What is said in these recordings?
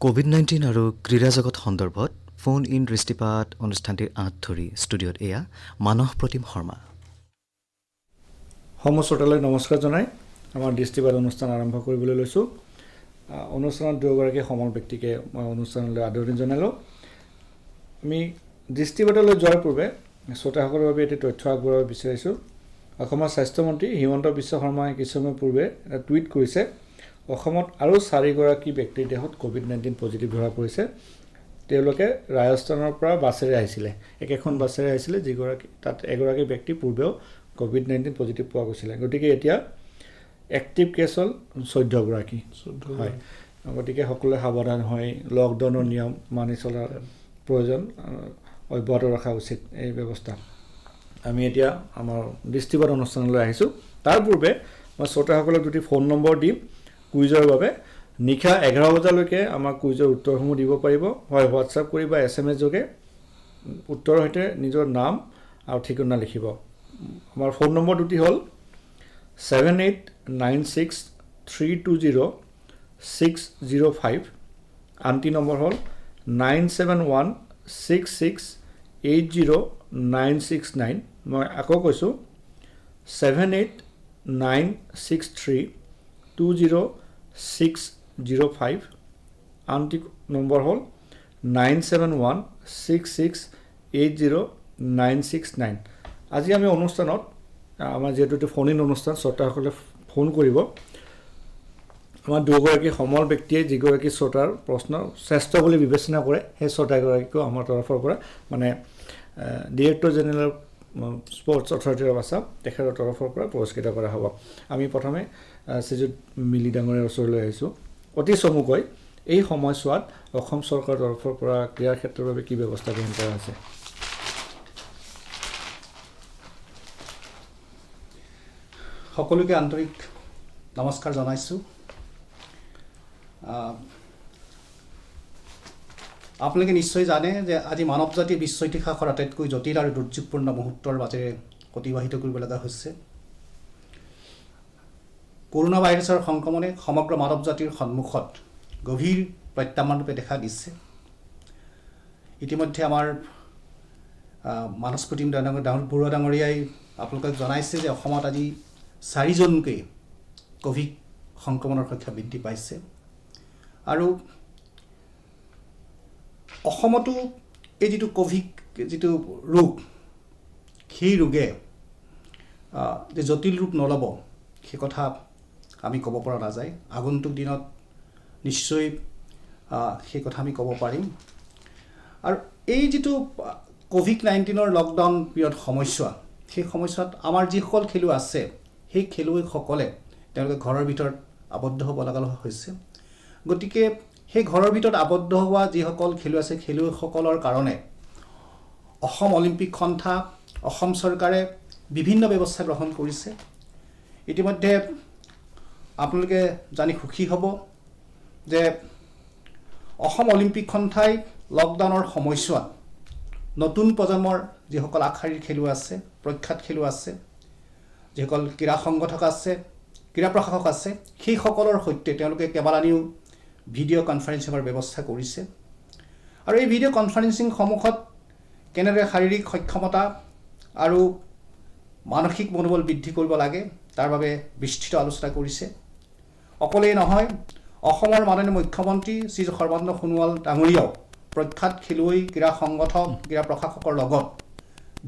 COVID-19 আৰু ক্ৰীড়া জগত সন্দৰ্ভত ফোন ইন দৃষ্টিপাত অনুষ্ঠানটিৰ আঁত ধৰি ষ্টুডিঅ'ত এয়া মানস প্ৰতিম শৰ্মা। সমশ্ৰোতালৈ নমস্কাৰ জনাই আমাৰ দৃষ্টিপাত অনুষ্ঠান আৰম্ভ কৰিবলৈ লৈছোঁ। অনুষ্ঠানত দুয়োগৰাকী সমৰ ব্যক্তিকে মই অনুষ্ঠানলৈ আদৰণি জনালোঁ। আমি দৃষ্টিপাতলৈ যোৱাৰ পূৰ্বে শ্ৰোতাসকলৰ বাবে এটি তথ্য আগবঢ়াব বিচাৰিছোঁ। অসমৰ স্বাস্থ্যমন্ত্ৰী হিমন্ত বিশ্ব শৰ্মাই কিছুসময় পূৰ্বে এটা টুইট কৰিছে, অসমত আৰু 4গৰাকী ব্যক্তিৰ দেহত কোভিড-19 পজিটিভ ধৰা পৰিছে। তেওঁলোকে ৰাজস্থানৰ পৰা বাছেৰে আহিছিলে, একেখন বাছেৰে আহিছিলে, যিগৰাকী তাত এগৰাকী ব্যক্তি পূৰ্বেও কোভিড-19 পজিটিভ পোৱা গৈছিলে। গতিকে এতিয়া এক্টিভ কেছ হ'ল 14গৰাকী। হয়, গতিকে সকলোৱে সাৱধান হৈ লকডাউনৰ নিয়ম মানি চলাৰ প্ৰয়োজন অব্যাহত ৰখা উচিত এই ব্যৱস্থা। আমি এতিয়া আমাৰ দৃষ্টিপাত অনুষ্ঠানলৈ আহিছোঁ। তাৰ পূৰ্বে মই শ্ৰোতাসকলক দুটি ফোন নম্বৰ দিম কুইজৰ বাবে। নিশা 11 বজালৈকে আমাৰ কুইজৰ উত্তৰসমূহ দিব পাৰিব, হয় হোৱাটছআপ কৰি বা SMS যোগে উত্তৰৰ সৈতে নিজৰ নাম আৰু ঠিকনা লিখিব। আমাৰ ফোন নম্বৰ দুটি হ'ল 7896320605, আনটি নম্বৰ হ'ল 9716680969। মই আকৌ কৈছোঁ 7896320605, আনটি নম্বৰ হ'ল 9716680969। আজি আমি অনুষ্ঠানত আমাৰ যিহেতু এইটো ফোন ইন অনুষ্ঠান, শ্ৰোতাসকলে ফোন কৰিব। আমাৰ দুগৰাকী সমৰ ব্যক্তিয়ে যিগৰাকী শ্ৰোতাৰ প্ৰশ্ন শ্ৰেষ্ঠ বুলি বিবেচনা কৰে, সেই শ্ৰোতাগৰাকীকো আমাৰ তৰফৰ পৰা মানে director general sports authority of Assam তেখেতৰ তৰফৰ পৰা পুৰস্কৃত কৰা হ'ব। আমি প্ৰথমে শ্ৰীযুত মিলি ডাঙৰীয়াৰ ওচৰলৈ আহিছোঁ। অতি চমুকৈ এই সময়ছোৱাত অসম চৰকাৰৰ তৰফৰ পৰা ক্ৰীড়াৰ ক্ষেত্ৰৰ বাবে কি ব্যৱস্থা গ্ৰহণ কৰা হৈছে? সকলোকে আন্তৰিক নমস্কাৰ জনাইছোঁ। আপোনালোকে নিশ্চয় জানে যে আজি মানৱ জাতিৰ বিশ্ব ইতিহাসৰ আটাইতকৈ জটিল আৰু দুৰ্যোগপূৰ্ণ মুহূৰ্তৰ মাজেৰে অতিবাহিত কৰিব লগা হৈছে। কৰোণা ভাইৰাছৰ সংক্ৰমণে সমগ্ৰ মানৱ জাতিৰ সন্মুখত গভীৰ প্ৰত্যাহ্বান ৰূপে দেখা দিছে। ইতিমধ্যে আমাৰ মানস প্ৰতিম বৰুৱা ডাঙৰীয়াই আপোনালোকক জনাইছে যে অসমত আজি 4জনকৈ ক'ভিড সংক্ৰমণৰ সংখ্যা বৃদ্ধি পাইছে। আৰু অসমতো এই যিটো ক'ভিড যিটো ৰোগ, সেই ৰোগে যে জটিল ৰূপ নল'ব সেই কথা আমি ক'ব পৰা নাযায়। আগন্তুক দিনত নিশ্চয় সেই কথা আমি ক'ব পাৰিম। আৰু এই যিটো কোভিড-19 লকডাউন পিৰিয়ড সময়ছোৱা, সেই সময়ছোৱাত আমাৰ যিসকল খেলুৱৈ আছে, সেই খেলুৱৈসকলে তেওঁলোকে ঘৰৰ ভিতৰত আবদ্ধ হ'ব লগা হৈছে। গতিকে সেই ঘৰৰ ভিতৰত আবদ্ধ হোৱা যিসকল খেলুৱৈ আছে, খেলুৱৈসকলৰ কাৰণে অসম অলিম্পিক সন্থা, অসম চৰকাৰে বিভিন্ন ব্যৱস্থা গ্ৰহণ কৰিছে। ইতিমধ্যে আপোনালোকে জানি সুখী হ'ব যে অসম অলিম্পিক সন্থাই লকডাউনৰ সময়ছোৱাত নতুন প্ৰজন্মৰ যিসকল আগশাৰীৰ খেলুৱৈ আছে, প্ৰখ্যাত খেলুৱৈ আছে, যিসকল ক্ৰীড়া সংগঠক আছে, ক্ৰীড়া প্ৰশাসক আছে, সেইসকলৰ সৈতে তেওঁলোকে কেইবালানিও ভিডিঅ' কনফাৰেন্সিঙৰ ব্যৱস্থা কৰিছে। আৰু এই ভিডিঅ' কনফাৰেন্সিং সন্মুখত কেনেদৰে শাৰীৰিক সক্ষমতা আৰু মানসিক মনোবল বৃদ্ধি কৰিব লাগে তাৰ বাবে বিস্তৃত আলোচনা কৰিছে। অকলেই নহয়, অসমৰ মাননীয় মুখ্যমন্ত্ৰী শ্ৰী সৰ্বানন্দ সোণোৱাল ডাঙৰীয়াও প্ৰখ্যাত খেলুৱৈ, ক্ৰীড়া সংগঠক, ক্ৰীড়া প্ৰশাসকৰ লগত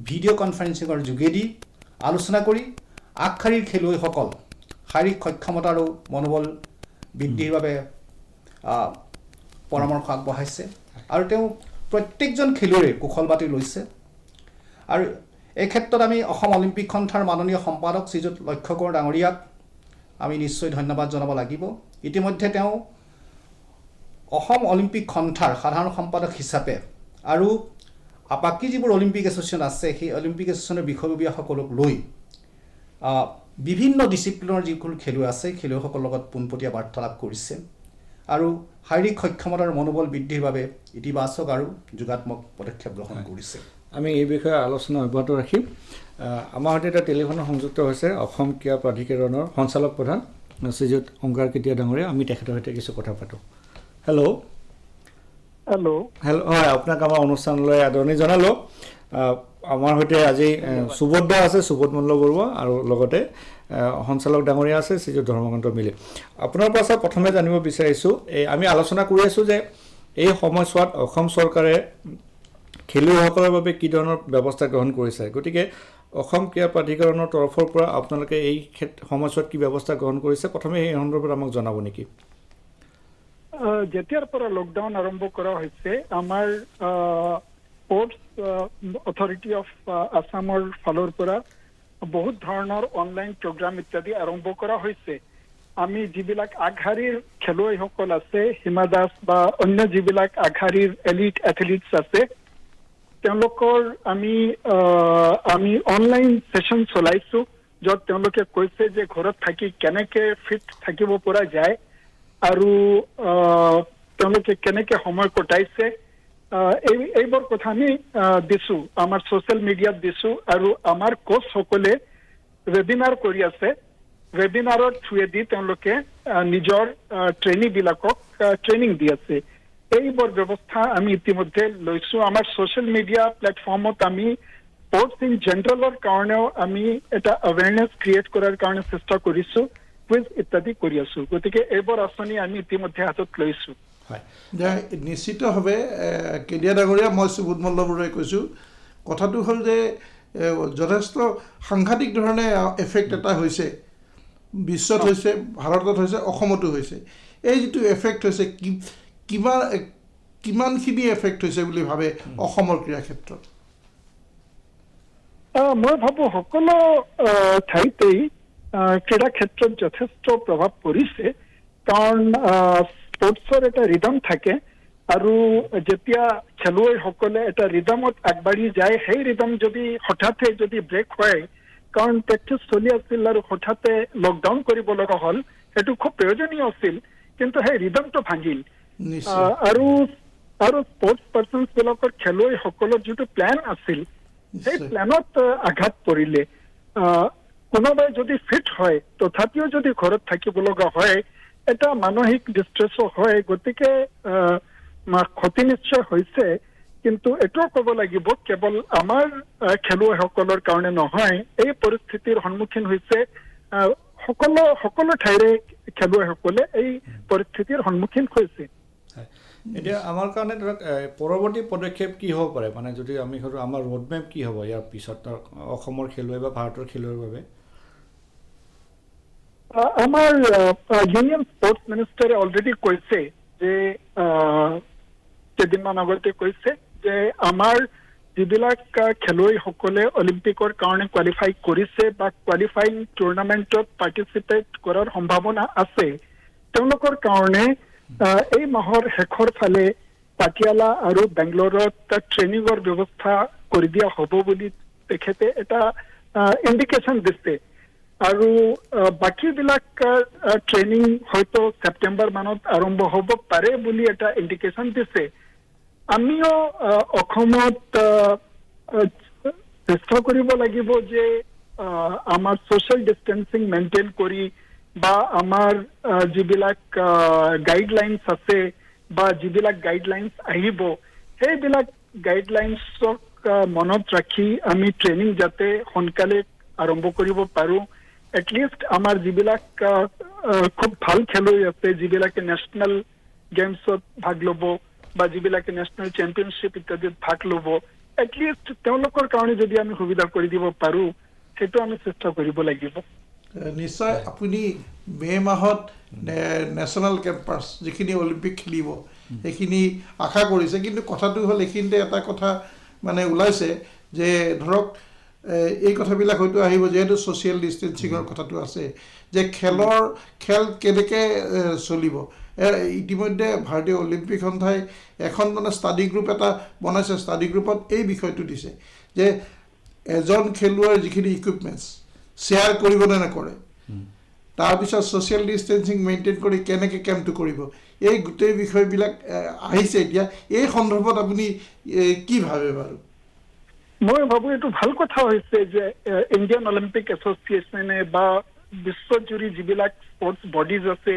ভিডিঅ' কনফাৰেন্সিঙৰ যোগেদি আলোচনা কৰি আগশাৰীৰ খেলুৱৈসকল শাৰীৰিক সক্ষমতা আৰু মনোবল বৃদ্ধিৰ বাবে পৰামৰ্শ আগবঢ়াইছে। আৰু তেওঁ প্ৰত্যেকজন খেলুৱৈৰ কুশল বাতি লৈছে। আৰু এই ক্ষেত্ৰত আমি অসম অলিম্পিক সন্থাৰ মাননীয় সম্পাদক শ্ৰীযুত লক্ষ্য কোঁৱৰ ডাঙৰীয়াক আমি নিশ্চয় ধন্যবাদ জনাব লাগিব। ইতিমধ্যে তেওঁ অসম অলিম্পিক সন্থাৰ সাধাৰণ সম্পাদক হিচাপে আৰু বাকী যিবোৰ অলিম্পিক এছ'চিয়েশ্যন আছে, সেই অলিম্পিক এছ'চিয়েশ্যনৰ বিষয়ববীয়াসকলক লৈ বিভিন্ন ডিচিপ্লিনৰ যিসকল খেলুৱৈ আছে, খেলুৱৈসকলৰ লগত পোনপটীয়া বাৰ্তালাপ কৰিছে আৰু শাৰীৰিক সক্ষমতাৰ মনোবল বৃদ্ধিৰ বাবে ইতিবাচক আৰু যোগাত্মক পদক্ষেপ গ্ৰহণ কৰিছে। আমি এই বিষয়ে আলোচনা অব্যাহত ৰাখিম। আমাৰ সৈতে এটা টেলিফোনত সংযুক্ত হৈছে অসম ক্ৰীড়া প্ৰাধিকৰণৰ সঞ্চালক প্ৰধান শ্ৰীযুত অংকাৰ কেতিয়া ডাঙৰীয়া। আমি তেখেতৰ সৈতে কিছু কথা পাতোঁ। হেল্ল', হেল্ল' হেল্ল' হয় আপোনাক আমাৰ অনুষ্ঠানলৈ আদৰণি জনালোঁ আমাৰ সৈতে আজি সুবোধ দা আছে সুবোধ মল্ল বৰুৱা আৰু লগতে সঞ্চালক ডাঙৰীয়া আছে শ্ৰীযুত ধৰ্মকান্ত মিলি আপোনাৰ পৰা প্ৰথমে জানিব বিচাৰিছোঁ আমি আলোচনা কৰি আছোঁ যে এই সময়ছোৱাত অসম চৰকাৰে খেলুৱৈসকলৰ বাবে কি ধৰণৰ ব্যৱস্থা গ্ৰহণ কৰিছে গতিকে অসম ক্ৰীড়া প্ৰাধিকৰণৰ তৰফৰ পৰা আপোনালোকে এই সময়ছোৱাত কি ব্যৱস্থা গ্ৰহণ কৰিছে প্ৰথমে এই সন্দৰ্ভত আমাক জনাব নেকি যেতিয়াৰ পৰা লকডাউন আৰম্ভ কৰা হৈছে আমাৰ স্পৰ্টছ অথৰিটি অফ আছামৰ ফালৰ পৰা বহুত ধৰণৰ অনলাইন প্ৰগ্ৰাম ইত্যাদি আৰম্ভ কৰা হৈছে আমি যিবিলাক আগশাৰীৰ খেলুৱৈসকল আছে হিমা দাস বা অন্য যিবিলাক আগশাৰীৰ এলিট এথলিটছ আছে তেওঁলোকৰ আমি অনলাইন সেশন চলাইছো য'ত তেওঁলোকে কৈছে যে ঘৰত থাকি কেনেকে ফিট থাকিব পৰা যায় আৰু তেওঁলোকে কেনেকে সময় কটাইছে এইবোৰ কথা আমি দিছো আমাৰ সোশ্যাল মিডিয়াত দিছো আৰু আমাৰ কোচ সকলে ৱেবিনাৰ কৰি আছে ৱেবিনাৰৰ থ্ৰুৱেদি তেওঁলোকে নিজৰ ট্ৰেইনি বিলাকক ট্ৰেইনিং দি আছে এইবোৰ ব্যৱস্থা আমি ইতিমধ্যে লৈছো আমাৰ সোশ্যাল মিডিয়া প্লেটফৰ্মত আমি স্পৰ্টছ ইন জেনাৰেলৰ কাৰণেও আমি এটা আৱেৰনেছ ক্ৰিয়েট কৰাৰ কাৰণে চেষ্টা কৰিছো কুইজ ইত্যাদি কৰি আছো গতিকে এইবোৰ আঁচনি আমি ইতিমধ্যে হাতত লৈছো নিশ্চিতভাৱে কেডিয়া ডাঙৰীয়া মই সুবোধ মল্ল বৰুৱাই কৈছোঁ কথাটো হ'ল যে যথেষ্ট সাংঘাতিক ধৰণে এফেক্ট এটা হৈছে বিশ্বত হৈছে ভাৰতত হৈছে অসমতো হৈছে এই যিটো এফেক্ট হৈছে কিমানখিনি এফেক্ট হৈছে বুলি ভাবে অসমৰ ক্ৰীড়া ক্ষেত্ৰত মই ভাবো সকলো ঠাইতেই ক্ৰীড়া ক্ষেত্ৰত যথেষ্ট প্ৰভাৱ পৰিছে কাৰণ স্পৰ্টছৰ এটা ৰিদম থাকে আৰু যেতিয়া খেলুৱৈসকলে এটা ৰিদমত আগবাঢ়ি যায় সেই ৰিদম যদি হঠাতে যদি ব্ৰেক হয় কাৰণ প্ৰেক্টিছ চলি আছিল আৰু হঠাতে লকডাউন কৰিব লগা হ'ল সেইটো খুব প্ৰয়োজনীয় আছিল কিন্তু সেই ৰিদমটো ভাঙিল আৰু স্পৰ্টছ পাৰ্চনছ বিলাকৰ খেলুৱৈসকলৰ যিটো প্লেন আছিল সেই প্লেনত আঘাত পৰিলে কোনোবাই যদি ফিট হয় তথাপিও যদি ঘৰত থাকিব লগা হয় এটা মানসিক ডিষ্ট্ৰেছো হয় গতিকে ক্ষতি নিশ্চয় হৈছে কিন্তু এটাও ক'ব লাগিব কেৱল আমাৰ খেলুৱৈসকলৰ কাৰণে নহয় এই পৰিস্থিতিৰ সন্মুখীন হৈছে সকলো ঠাইৰে খেলুৱৈসকলে এই পৰিস্থিতিৰ সন্মুখীন হৈছে এতিয়া আমাৰ কাৰণে ধৰক পৰৱৰ্তী পদক্ষেপ কি হ'ব পাৰে মানে যদি আমি ধৰোঁ আমাৰ ৰোডমেপ কি হ'ব ইয়াৰ পিছত অসমৰ খেলুৱৈ বা ভাৰতৰ খেলুৱৈৰ বাবে আমাৰ ইউনিয়ন স্পৰ্টছ মিনিষ্টাৰে অলৰেডি কৈছে যে কেইদিনমান আগতে কৈছে যে আমাৰ যিবিলাক খেলুৱৈসকলে অলিম্পিকৰ কাৰণে কোৱালিফাই কৰিছে বা কোৱালিফাইং টুৰ্ণামেণ্টত পাৰ্টিচিপেট কৰাৰ সম্ভাৱনা আছে তেওঁলোকৰ কাৰণে এই মাহৰ শেষৰ ফালে পাটিয়ালা আৰু বেংগলোৰত ট্ৰেইনিঙৰ ব্যৱস্থা কৰি দিয়া হ'ব বুলি তেখেতে এটা ইণ্ডিকেশ্যন দিছে আৰু বাকীবিলাক ট্ৰেইনিং হয়তো ছেপ্টেম্বৰ মানত আৰম্ভ হ'ব পাৰে বুলি এটা ইণ্ডিকেশ্যন দিছে আমিও অসমত চেষ্টা কৰিব লাগিব যে আমাৰ ছ'চিয়েল ডিষ্টেন্সিং মেইনটেইন কৰি বা আমাৰ যিবিলাক গাইডলাইনছ আছে বা যিবিলাক গাইডলাইনছ আহিব সেইবিলাক গাইডলাইনছক মনত ৰাখি আমি ট্ৰেইনিং যাতে সোনকালে আৰম্ভ কৰিব পাৰোঁ এটলিষ্ট আমাৰ যিবিলাক খুব ভাল খেলুৱৈ আছে যিবিলাকে নেশ্যনেল গেমছত ভাগ ল'ব বা যিবিলাকে নেশ্যনেল চেম্পিয়নশ্বিপ ইত্যাদিত ভাগ ল'ব এটলিষ্ট তেওঁলোকৰ কাৰণে যদি আমি সুবিধা কৰি দিব পাৰোঁ সেইটো আমি চেষ্টা কৰিব লাগিব নিশ্চয় আপুনি মে মাহত নেশ্যনেল কেম্পাছ যিখিনি অলিম্পিক খেলিব সেইখিনি আশা কৰিছে কিন্তু কথাটো হ'ল এইখিনিতে এটা কথা মানে ওলাইছে যে ধৰক এই কথাবিলাক হয়তো আহিব যিহেতু ছ'চিয়েল ডিষ্টেন্সিঙৰ কথাটো আছে যে খেল কেনেকৈ চলিব ইতিমধ্যে ভাৰতীয় অলিম্পিক সন্থাই এখন মানে ষ্টাডি গ্ৰুপ এটা বনাইছে ষ্টাডি গ্ৰুপত এই বিষয়টো দিছে যে এজন খেলুৱৈৰ যিখিনি ইকুইপমেণ্টছ শ্বেয়াৰ কৰিব নে নকৰে তাৰপিছত ছ'চিয়েল ডিষ্টেন্সিং মেইনটেইন কৰি কেনেকৈ কেম্পটো কৰিব এই গোটেই বিষয়বিলাক আহিছে এতিয়া এই সন্দৰ্ভত আপুনি কি ভাবে বাৰু মই ভাবোঁ এইটো ভাল কথা হৈছে যে ইণ্ডিয়ান অলিম্পিক এছ'চিয়েশ্যনে বা বিশ্বজুৰি যিবিলাক স্পৰ্টছ বডিজ আছে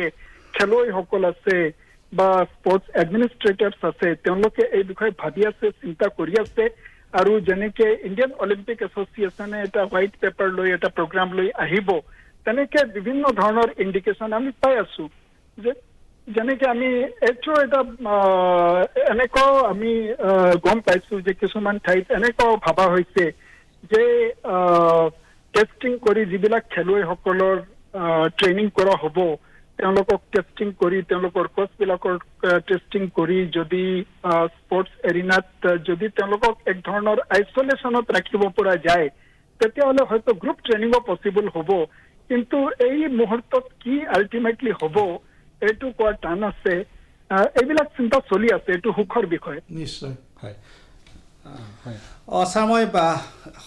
খেলুৱৈসকল আছে বা স্পৰ্টছ এডমিনিষ্ট্ৰেটৰ্ছ আছে তেওঁলোকে এই বিষয়ে ভাবি আছে চিন্তা কৰি আছে আৰু যেনেকে ইণ্ডিয়ান অলিম্পিক এছ'চিয়েশ্যনে এটা হোৱাইট পেপাৰ লৈ এটা প্ৰগ্ৰাম লৈ আহিব তেনেকে বিভিন্ন ধৰণৰ ইণ্ডিকেশ্যন আমি পাই আছো যে যেনেকে আমি এইটো এটা এনেকুৱাও আমি গম পাইছো যে কিছুমান ঠাইত এনেকুৱাও ভাবা হৈছে যে টেষ্টিং কৰি যিবিলাক খেলুৱৈসকলৰ ট্ৰেইনিং কৰা হ'ব তেওঁলোকক টেষ্টিং কৰি তেওঁলোকৰ কোচবিলাকৰ টেষ্টিং কৰি যদি স্পৰ্টছ এৰিনাত যদি তেওঁলোকক এক ধৰণৰ আইচলেশ্যনত ৰাখিব পৰা যায় তেতিয়াহ'লে হয়তো গ্ৰুপ ট্ৰেইনিঙো পচিবল হ'ব কিন্তু এই মুহূৰ্তত কি আল্টিমেটলি হ'ব এইটো কোৱা টান আছে এইবিলাক চিন্তা চলি আছে এইটো সুখৰ বিষয় নিশ্চয় হয় হয় ছাৰ মই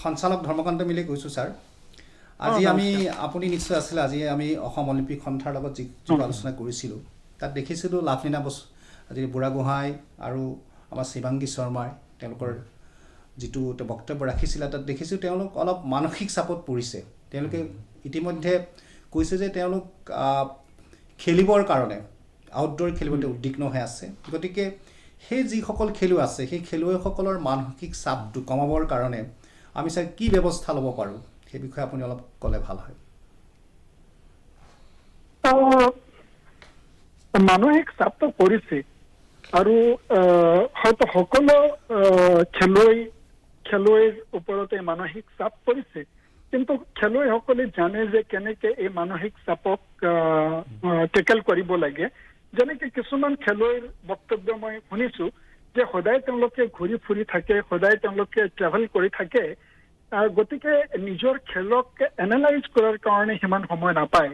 সঞ্চালক ধৰ্মকান্ত মিলে কৈছোঁ ছাৰ আজি আমি আপুনি নিশ্চয় আছিলে আজি আমি অসম অলিম্পিক সন্থাৰ লগত যিটো আলোচনা কৰিছিলোঁ তাত দেখিছিলোঁ লাভলীনা আজি বুঢ়াগোহাঁই আৰু আমাৰ শিৱাংগী শৰ্মাই তেওঁলোকৰ যিটো বক্তব্য ৰাখিছিলে তাত দেখিছোঁ তেওঁলোক অলপ মানসিক চাপত পৰিছে তেওঁলোকে ইতিমধ্যে কৈছে যে তেওঁলোক খেলিবৰ কাৰণে আউটডোৰ খেলিবলৈ উদ্বিগ্ন হৈ আছে গতিকে সেই যিসকল খেলুৱৈ আছে সেই খেলুৱৈসকলৰ মানসিক চাপটো কমাবৰ কাৰণে আমি ছাৰ কি ব্যৱস্থা ল'ব পাৰোঁ সেই বিষয়ে আপুনি অলপ ক'লে ভাল হয় মানসিক চাপটো পৰিছে আৰু হয়তো সকলো খেলুৱৈৰ ওপৰতে মানসিক চাপ পৰিছে কিন্তু খেলুৱৈসকলে জানে যে কেনেকে এই মানসিক চাপক টেকেল কৰিব লাগে যেনেকে কিছুমান খেলুৱৈৰ বক্তব্য মই শুনিছো যে সদায় তেওঁলোকে ঘূৰি ফুৰি থাকে সদায় তেওঁলোকে ট্ৰেভেল কৰি থাকে গতিকে নিজৰ খেলক এনালাইজ কৰাৰ কাৰণে সিমান সময় নাপায়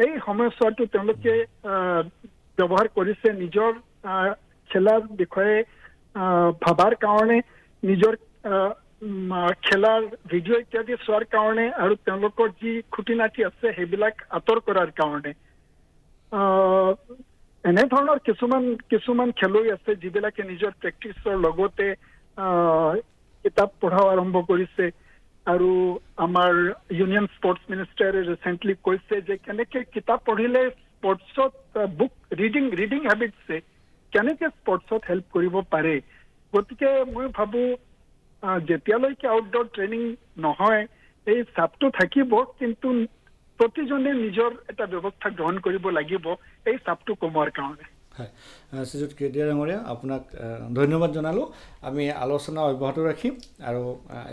এই সময়ছোৱাটো তেওঁলোকে ব্যৱহাৰ কৰিছে নিজৰ খেলাৰ বিষয়ে ভাবাৰ কাৰণে নিজৰ খেলাৰ ভিডিঅ' ইত্যাদি চোৱাৰ কাৰণে আৰু তেওঁলোকৰ যি খুটি নাটি আছে সেইবিলাক আঁতৰ কৰাৰ কাৰণে এনেধৰণৰ কিছুমান খেলুৱৈ আছে যিবিলাকে নিজৰ প্ৰেক্টিছৰ লগতে কিতাপ পঢ়াও আৰম্ভ কৰিছে আৰু আমাৰ ইউনিয়ন স্পৰ্টছ মিনিষ্টাৰে ৰিচেণ্টলি কৈছে যে কেনেকে কিতাপ পঢ়িলে স্পৰ্টছত বুক ৰিডিং হেবিটছে কেনেকে স্পৰ্টছত হেল্প কৰিব পাৰে গতিকে মই ভাবোঁ যেতিয়ালৈকে আউটডোৰ ট্ৰেইনিং নহয় এই চাপটো থাকিব কিন্তু প্ৰতিজনে নিজৰ এটা ব্যৱস্থা গ্ৰহণ কৰিব লাগিব এই চাপটো কমোৱাৰ কাৰণে হয় শ্ৰীযুত কেডিয়া ডাঙৰীয়া আপোনাক ধন্যবাদ জনালোঁ আমি আলোচনা অব্যাহত ৰাখিম আৰু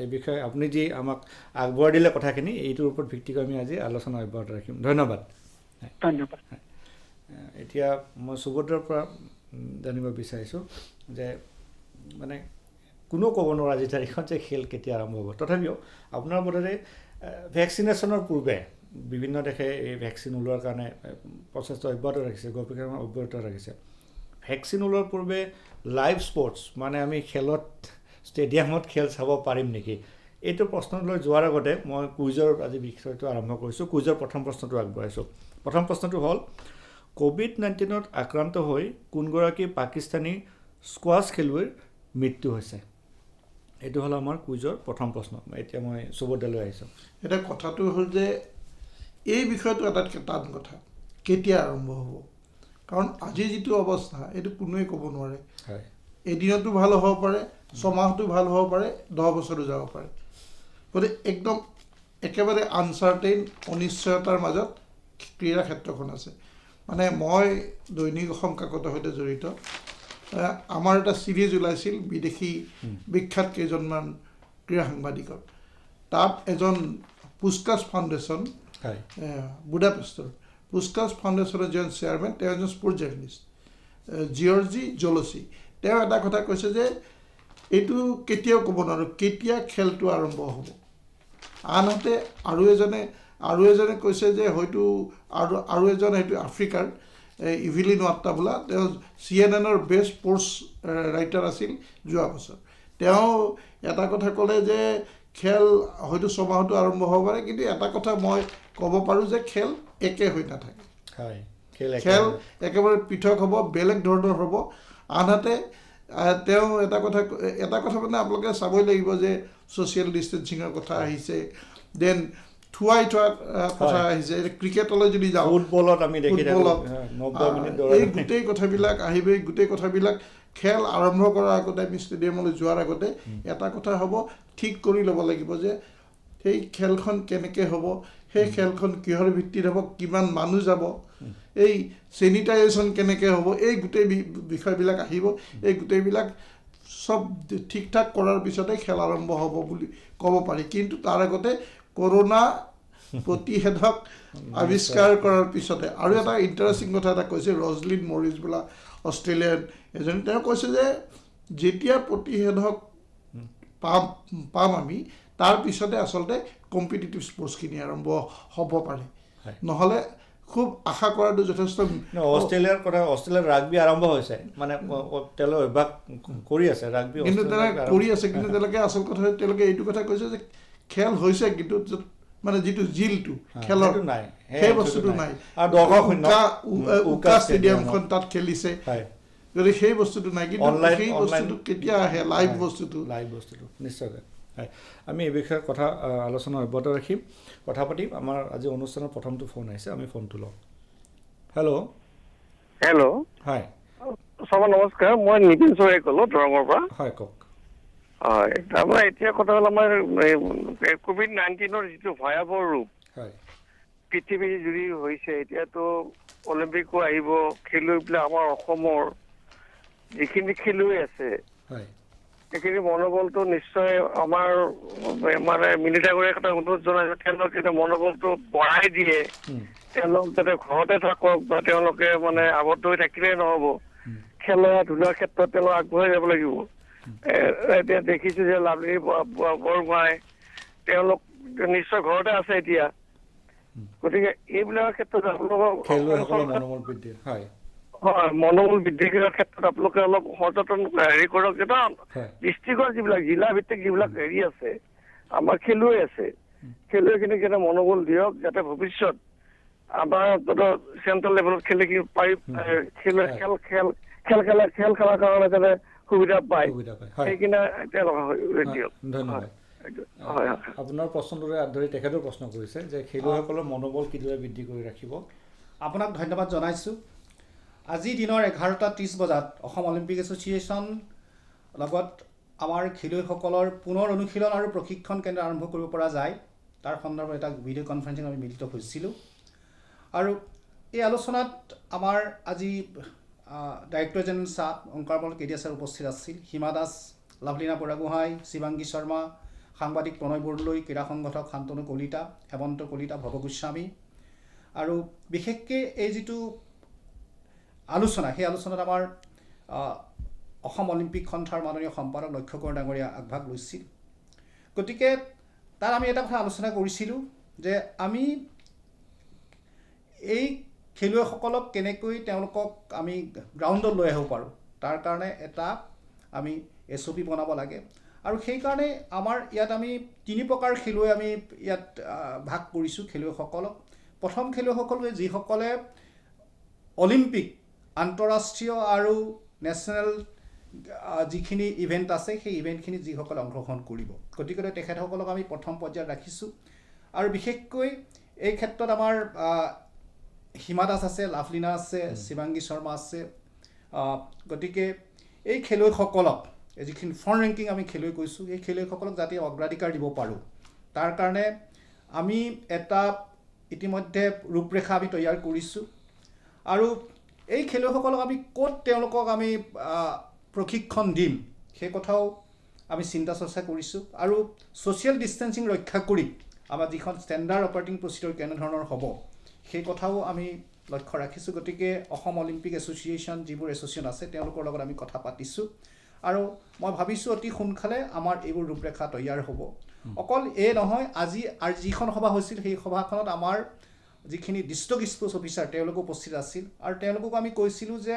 এই বিষয়ে আপুনি যি আমাক আগবঢ়াই দিলে কথাখিনি এইটোৰ ওপৰত ভিত্তি কৰি আমি আজি আলোচনা অব্যাহত ৰাখিম ধন্যবাদ ধন্যবাদ এতিয়া মই সুভদ্ৰাৰ পৰা জানিব বিচাৰিছোঁ যে মানে কোনো ক'ব নোৱাৰা আজি তাৰিখত যে খেল কেতিয়া আৰম্ভ হ'ব তথাপিও আপোনাৰ বোধেৰে ভেকচিনেশ্যনৰ পূৰ্বে বিভিন্ন দেশে এই ভেকচিন ওলোৱাৰ কাৰণে প্ৰচেষ্টা অব্যাহত ৰাখিছে গৱেষণা অব্যাহত ৰাখিছে ভেকচিন ওলোৱাৰ পূৰ্বে লাইভ স্পৰ্টছ মানে আমি খেলত ষ্টেডিয়ামত খেল চাব পাৰিম নেকি এইটো প্ৰশ্নলৈ যোৱাৰ আগতে মই কুইজৰ আজি বিষয়টো আৰম্ভ কৰিছোঁ কুইজৰ প্ৰথম প্ৰশ্নটো আগবঢ়াইছোঁ প্ৰথম প্ৰশ্নটো হ'ল COVID-19ত আক্ৰান্ত হৈ কোনগৰাকী পাকিস্তানী স্কোৱাছ খেলুৱৈৰ মৃত্যু হৈছে এইটো হ'ল আমাৰ কুইজৰ প্ৰথম প্ৰশ্ন এতিয়া মই সুভদ্ৰালৈ আহিছোঁ এতিয়া কথাটো হ'ল যে এই বিষয়টো আটাইতকৈ টান কথা কেতিয়া আৰম্ভ হ'ব কাৰণ আজি যিটো অৱস্থা এইটো কোনোৱে ক'ব নোৱাৰে হয় এদিনতো ভাল হ'ব পাৰে ছমাহতো ভাল হ'ব পাৰে 10 বছৰো যাব পাৰে গতিকে একদম একেবাৰে আনচাৰ্টেইন অনিশ্চয়তাৰ মাজত ক্ৰীড়া ক্ষেত্ৰখন আছে মানে মই দৈনিক অসম কাকতৰ সৈতে জড়িত আমাৰ এটা চিৰিজ ওলাইছিল বিদেশী বিখ্যাত কেইজনমান ক্ৰীড়া সাংবাদিকৰ তাত এজন পুস্কাছ ফাউণ্ডেশ্যন বুডাপেষ্টৰ পুস্কাছ ফাউণ্ডেশ্যনৰ এজন চেয়াৰমেন তেওঁ এজন স্পৰ্টছ জাৰ্নেলিষ্ট জিয়ৰ্জি জলচি তেওঁ এটা কথা কৈছে যে এইটো কেতিয়াও ক'ব নোৱাৰোঁ কেতিয়া খেলটো আৰম্ভ হ'ব আনহাতে আৰু এজনে কৈছে যে হয়তো আৰু এজন হয়তো আফ্ৰিকাৰ ইভিলিন ৱাট্টা বোলা তেওঁ CNN-ৰ বেষ্ট স্পৰ্টছ ৰাইটাৰ আছিল যোৱা বছৰ তেওঁ এটা কথা ক'লে যে খেল হয়তো ছমাহতো আৰম্ভ হ'ব পাৰে কিন্তু এটা কথা মই ক'ব পাৰোঁ যে খেল একে হৈ নাথাকে খেল একেবাৰে পৃথক হ'ব বেলেগ ধৰণৰ হ'ব আনহাতে তেওঁ এটা কথা মানে আপোনালোকে চাবই লাগিব যে ছ'চিয়েল ডিষ্টেঞ্চিঙৰ কথা আহিছে দেন থুৱাই থোৱা কথা আহিছে ক্ৰিকেটলৈ যদি যাওঁ ফুটবলত আমি দেখি থাকোঁ ফুটবলত 90 মিনিট এই গোটেই কথাবিলাক আহিব এই গোটেই কথাবিলাক খেল আৰম্ভ কৰাৰ আগতে আমি ষ্টেডিয়ামলৈ যোৱাৰ আগতে এটা কথা হ'ব ঠিক কৰি ল'ব লাগিব যে সেই খেলখন কেনেকৈ হ'ব সেই খেলখন কিহৰ ভিত্তিত হ'ব কিমান মানুহ যাব এই চেনিটাইজেশ্যন কেনেকৈ হ'ব এই গোটেই বিষয়বিলাক আহিব এই গোটেইবিলাক চব ঠিক ঠাক কৰাৰ পিছতে খেল আৰম্ভ হ'ব বুলি ক'ব পাৰি কিন্তু তাৰ আগতে কৰোণা প্ৰতিষেধক আৱিষ্কাৰ কৰাৰ পিছতে আৰু এটা ইণ্টাৰেষ্টিং কথা এটা কৈছে ৰজলিন মৰিছ বোলা অষ্ট্ৰেলিয়ান এজনী তেওঁ কৈছে যে যেতিয়া প্ৰতিষেধক পাম আমি তাৰ পিছতে আচলতে কম্পিটিটিভ স্পৰ্টছখিনি আৰম্ভ হ'ব পাৰে নহ'লে খুব আশা কৰাটো যথেষ্ট অষ্ট্ৰেলিয়াৰ ৰাগবি আৰম্ভ হৈছে মানে তেওঁলোকে অভ্যাস কৰি আছে ৰাগবি কিন্তু তেওঁলোকে কৰি আছে কিন্তু তেওঁলোকে আচল কথা তেওঁলোকে এইটো কথা কৈছে যে খেল হৈছে কিন্তু মানে যিটো জিলটো খেলৰ নাই সেই বস্তুটো নাই আৰু দৰ্শক শূন্য উকা ষ্টেডিয়ামখন তাত খেলিছে গতিকে সেই বস্তুটো নাই কিন্তু সেই বস্তুটো কেতিয়া আহে লাইভ বস্তুটো নিশ্চয়কৈ হয় আমি এই বিষয়ে কথা আলোচনা অব্যাহত ৰাখিম কথা পাতিম আমাৰ আজি অনুষ্ঠানৰ প্ৰথমটো ফোন আহিছে আমি ফোনটো লওঁ হেল্ল' হয় সব নমস্কাৰ মই নিতিন চৌৰে ক'লো দৰঙৰ পৰা হয় কওক হয় তাৰমানে এতিয়া কথা হ'ল আমাৰ COVID-19 যিটো ভয়াৱহ ৰূপ হয় পৃথিৱী জুৰি হৈছে এতিয়াতো অলিম্পিকো আহিব খেলুৱৈবিলাক আমাৰ অসমৰ যিখিনি খেলুৱৈ আছে হয় সেইখিনি মনোবলটো নিশ্চয় আমাৰ মানে মিলিটাৰী এটা অনুৰোধ জনাইছে তেওঁলোকে যাতে মনোবলটো বঢ়াই দিয়ে তেওঁলোক যাতে ঘৰতে থাকক বা তেওঁলোকে মানে আবদ্ধ হৈ থাকিলেই নহ'ব খেলা ধূলাৰ ক্ষেত্ৰত তেওঁলোক আগবঢ়াই যাব লাগিব এতিয়া দেখিছোঁ যে লাভলী বৰগোহাঁই তেওঁলোক নিশ্চয় ঘৰতে আছে এতিয়া গতিকে এইবিলাকৰ ক্ষেত্ৰত মনোবল বৃদ্ধি কৰাৰ ক্ষেত্ৰত আপোনালোকে অলপ সচেতন কৰক এটা ডিষ্ট্ৰিক্টৰ যিবিলাক জিলা ভিত্তিক যিবিলাক আছে আমাৰ খেলুৱৈ আছে খেলুৱৈখিনিক যাতে মনোবল দিয়ক যাতে ভৱিষ্যত আমাৰ চেণ্ট্ৰেল লেভেলত খেলি পাৰি খেল খেলাৰ কাৰণে যাতে সুবিধা পায় সেইখিনি দিয়ক ধন্যবাদ আপোনাৰ প্ৰশ্নটোৰে ধৰি তেখেতেও প্ৰশ্ন কৰিছে যে খেলুৱৈসকলৰ মনোবল কিদৰে বৃদ্ধি কৰি ৰাখিব আপোনাক ধন্যবাদ জনাইছোঁ আজি দিনৰ 11:30 বজাত অসম অলিম্পিক এছ'চিয়েশ্যন লগত আমাৰ খেলুৱৈসকলৰ পুনৰ অনুশীলন আৰু প্ৰশিক্ষণ কেন্দ্ৰ আৰম্ভ কৰিব পৰা যায় তাৰ সন্দৰ্ভত এটা ভিডিঅ' কনফাৰেন্সিং আমি মিলিত হৈছিলোঁ আৰু এই আলোচনাত আমাৰ আজি director general sir Onkarmal Kedia sir উপস্থিত আছিল হিমা দাস লাভলীনা বৰগোহাঁই শিৱাংগী শৰ্মা সাংবাদিক প্ৰণয় বৰদলৈ ক্ৰীড়া সংগঠক শান্তনু কলিতা হেমন্ত কলিতা ভৱ গোস্বামী আৰু বিশেষকৈ এই যিটো আলোচনা সেই আলোচনাত আমাৰ অসম অলিম্পিক সন্থাৰ মাননীয় সম্পাদক লক্ষ্য কোঁৱৰ ডাঙৰীয়া আগভাগ লৈছিল গতিকে তাত আমি এটা কথা আলোচনা কৰিছিলোঁ যে আমি এই খেলুৱৈসকলক কেনেকৈ তেওঁলোকক আমি গ্ৰাউণ্ডত লৈ আহিব পাৰোঁ তাৰ কাৰণে এটা আমি SOP বনাব লাগে আৰু সেইকাৰণে আমাৰ ইয়াত আমি 3 প্ৰকাৰ খেলুৱৈ আমি ইয়াত ভাগ কৰিছোঁ খেলুৱৈসকলক প্ৰথম খেলুৱৈসকলে যিসকলে অলিম্পিক আন্তঃৰাষ্ট্ৰীয় আৰু নেশ্যনেল যিখিনি ইভেণ্ট আছে সেই ইভেণ্টখিনি যিসকলে অংশগ্ৰহণ কৰিব গতিকে তেখেতসকলক আমি প্ৰথম পৰ্যায়ত ৰাখিছোঁ আৰু বিশেষকৈ এই ক্ষেত্ৰত আমাৰ হিমা দাস আছে লাভলীনা আছে শিৱাংগী শৰ্মা আছে গতিকে এই খেলুৱৈসকলক যিখিনি ফ্ৰণ্ট ৰেংকিং আমি খেলুৱৈ কৈছোঁ এই খেলুৱৈসকলক যাতে অগ্ৰাধিকাৰ দিব পাৰোঁ তাৰ কাৰণে আমি এটা ইতিমধ্যে ৰূপৰেখা আমি তৈয়াৰ কৰিছোঁ আৰু এই খেলুৱৈসকলক আমি ক'ত তেওঁলোকক আমি প্ৰশিক্ষণ দিম সেই কথাও আমি চিন্তা চৰ্চা কৰিছোঁ আৰু ছ'চিয়েল ডিষ্টেঞ্চিং ৰক্ষা কৰি আমাৰ যিখন ষ্টেণ্ডাৰ্ড অপাৰেটিং প্ৰচিডিউৰ কেনেধৰণৰ হ'ব সেই কথাও আমি লক্ষ্য ৰাখিছোঁ গতিকে অসম অলিম্পিক এছ'চিয়েশ্যন যিবোৰ এছ'চিয়েশ্যন আছে তেওঁলোকৰ লগত আমি কথা পাতিছোঁ আৰু মই ভাবিছোঁ অতি সোনকালে আমাৰ এইবোৰ ৰূপৰেখা তৈয়াৰ হ'ব অকল এই নহয় আজি যিখন সভা হৈছিল সেই সভাখনত আমাৰ যিখিনি ডিষ্ট্ৰিক্ট স্পৰ্টছ অফিচাৰ তেওঁলোক উপস্থিত আছিল আৰু তেওঁলোকক আমি কৈছিলোঁ যে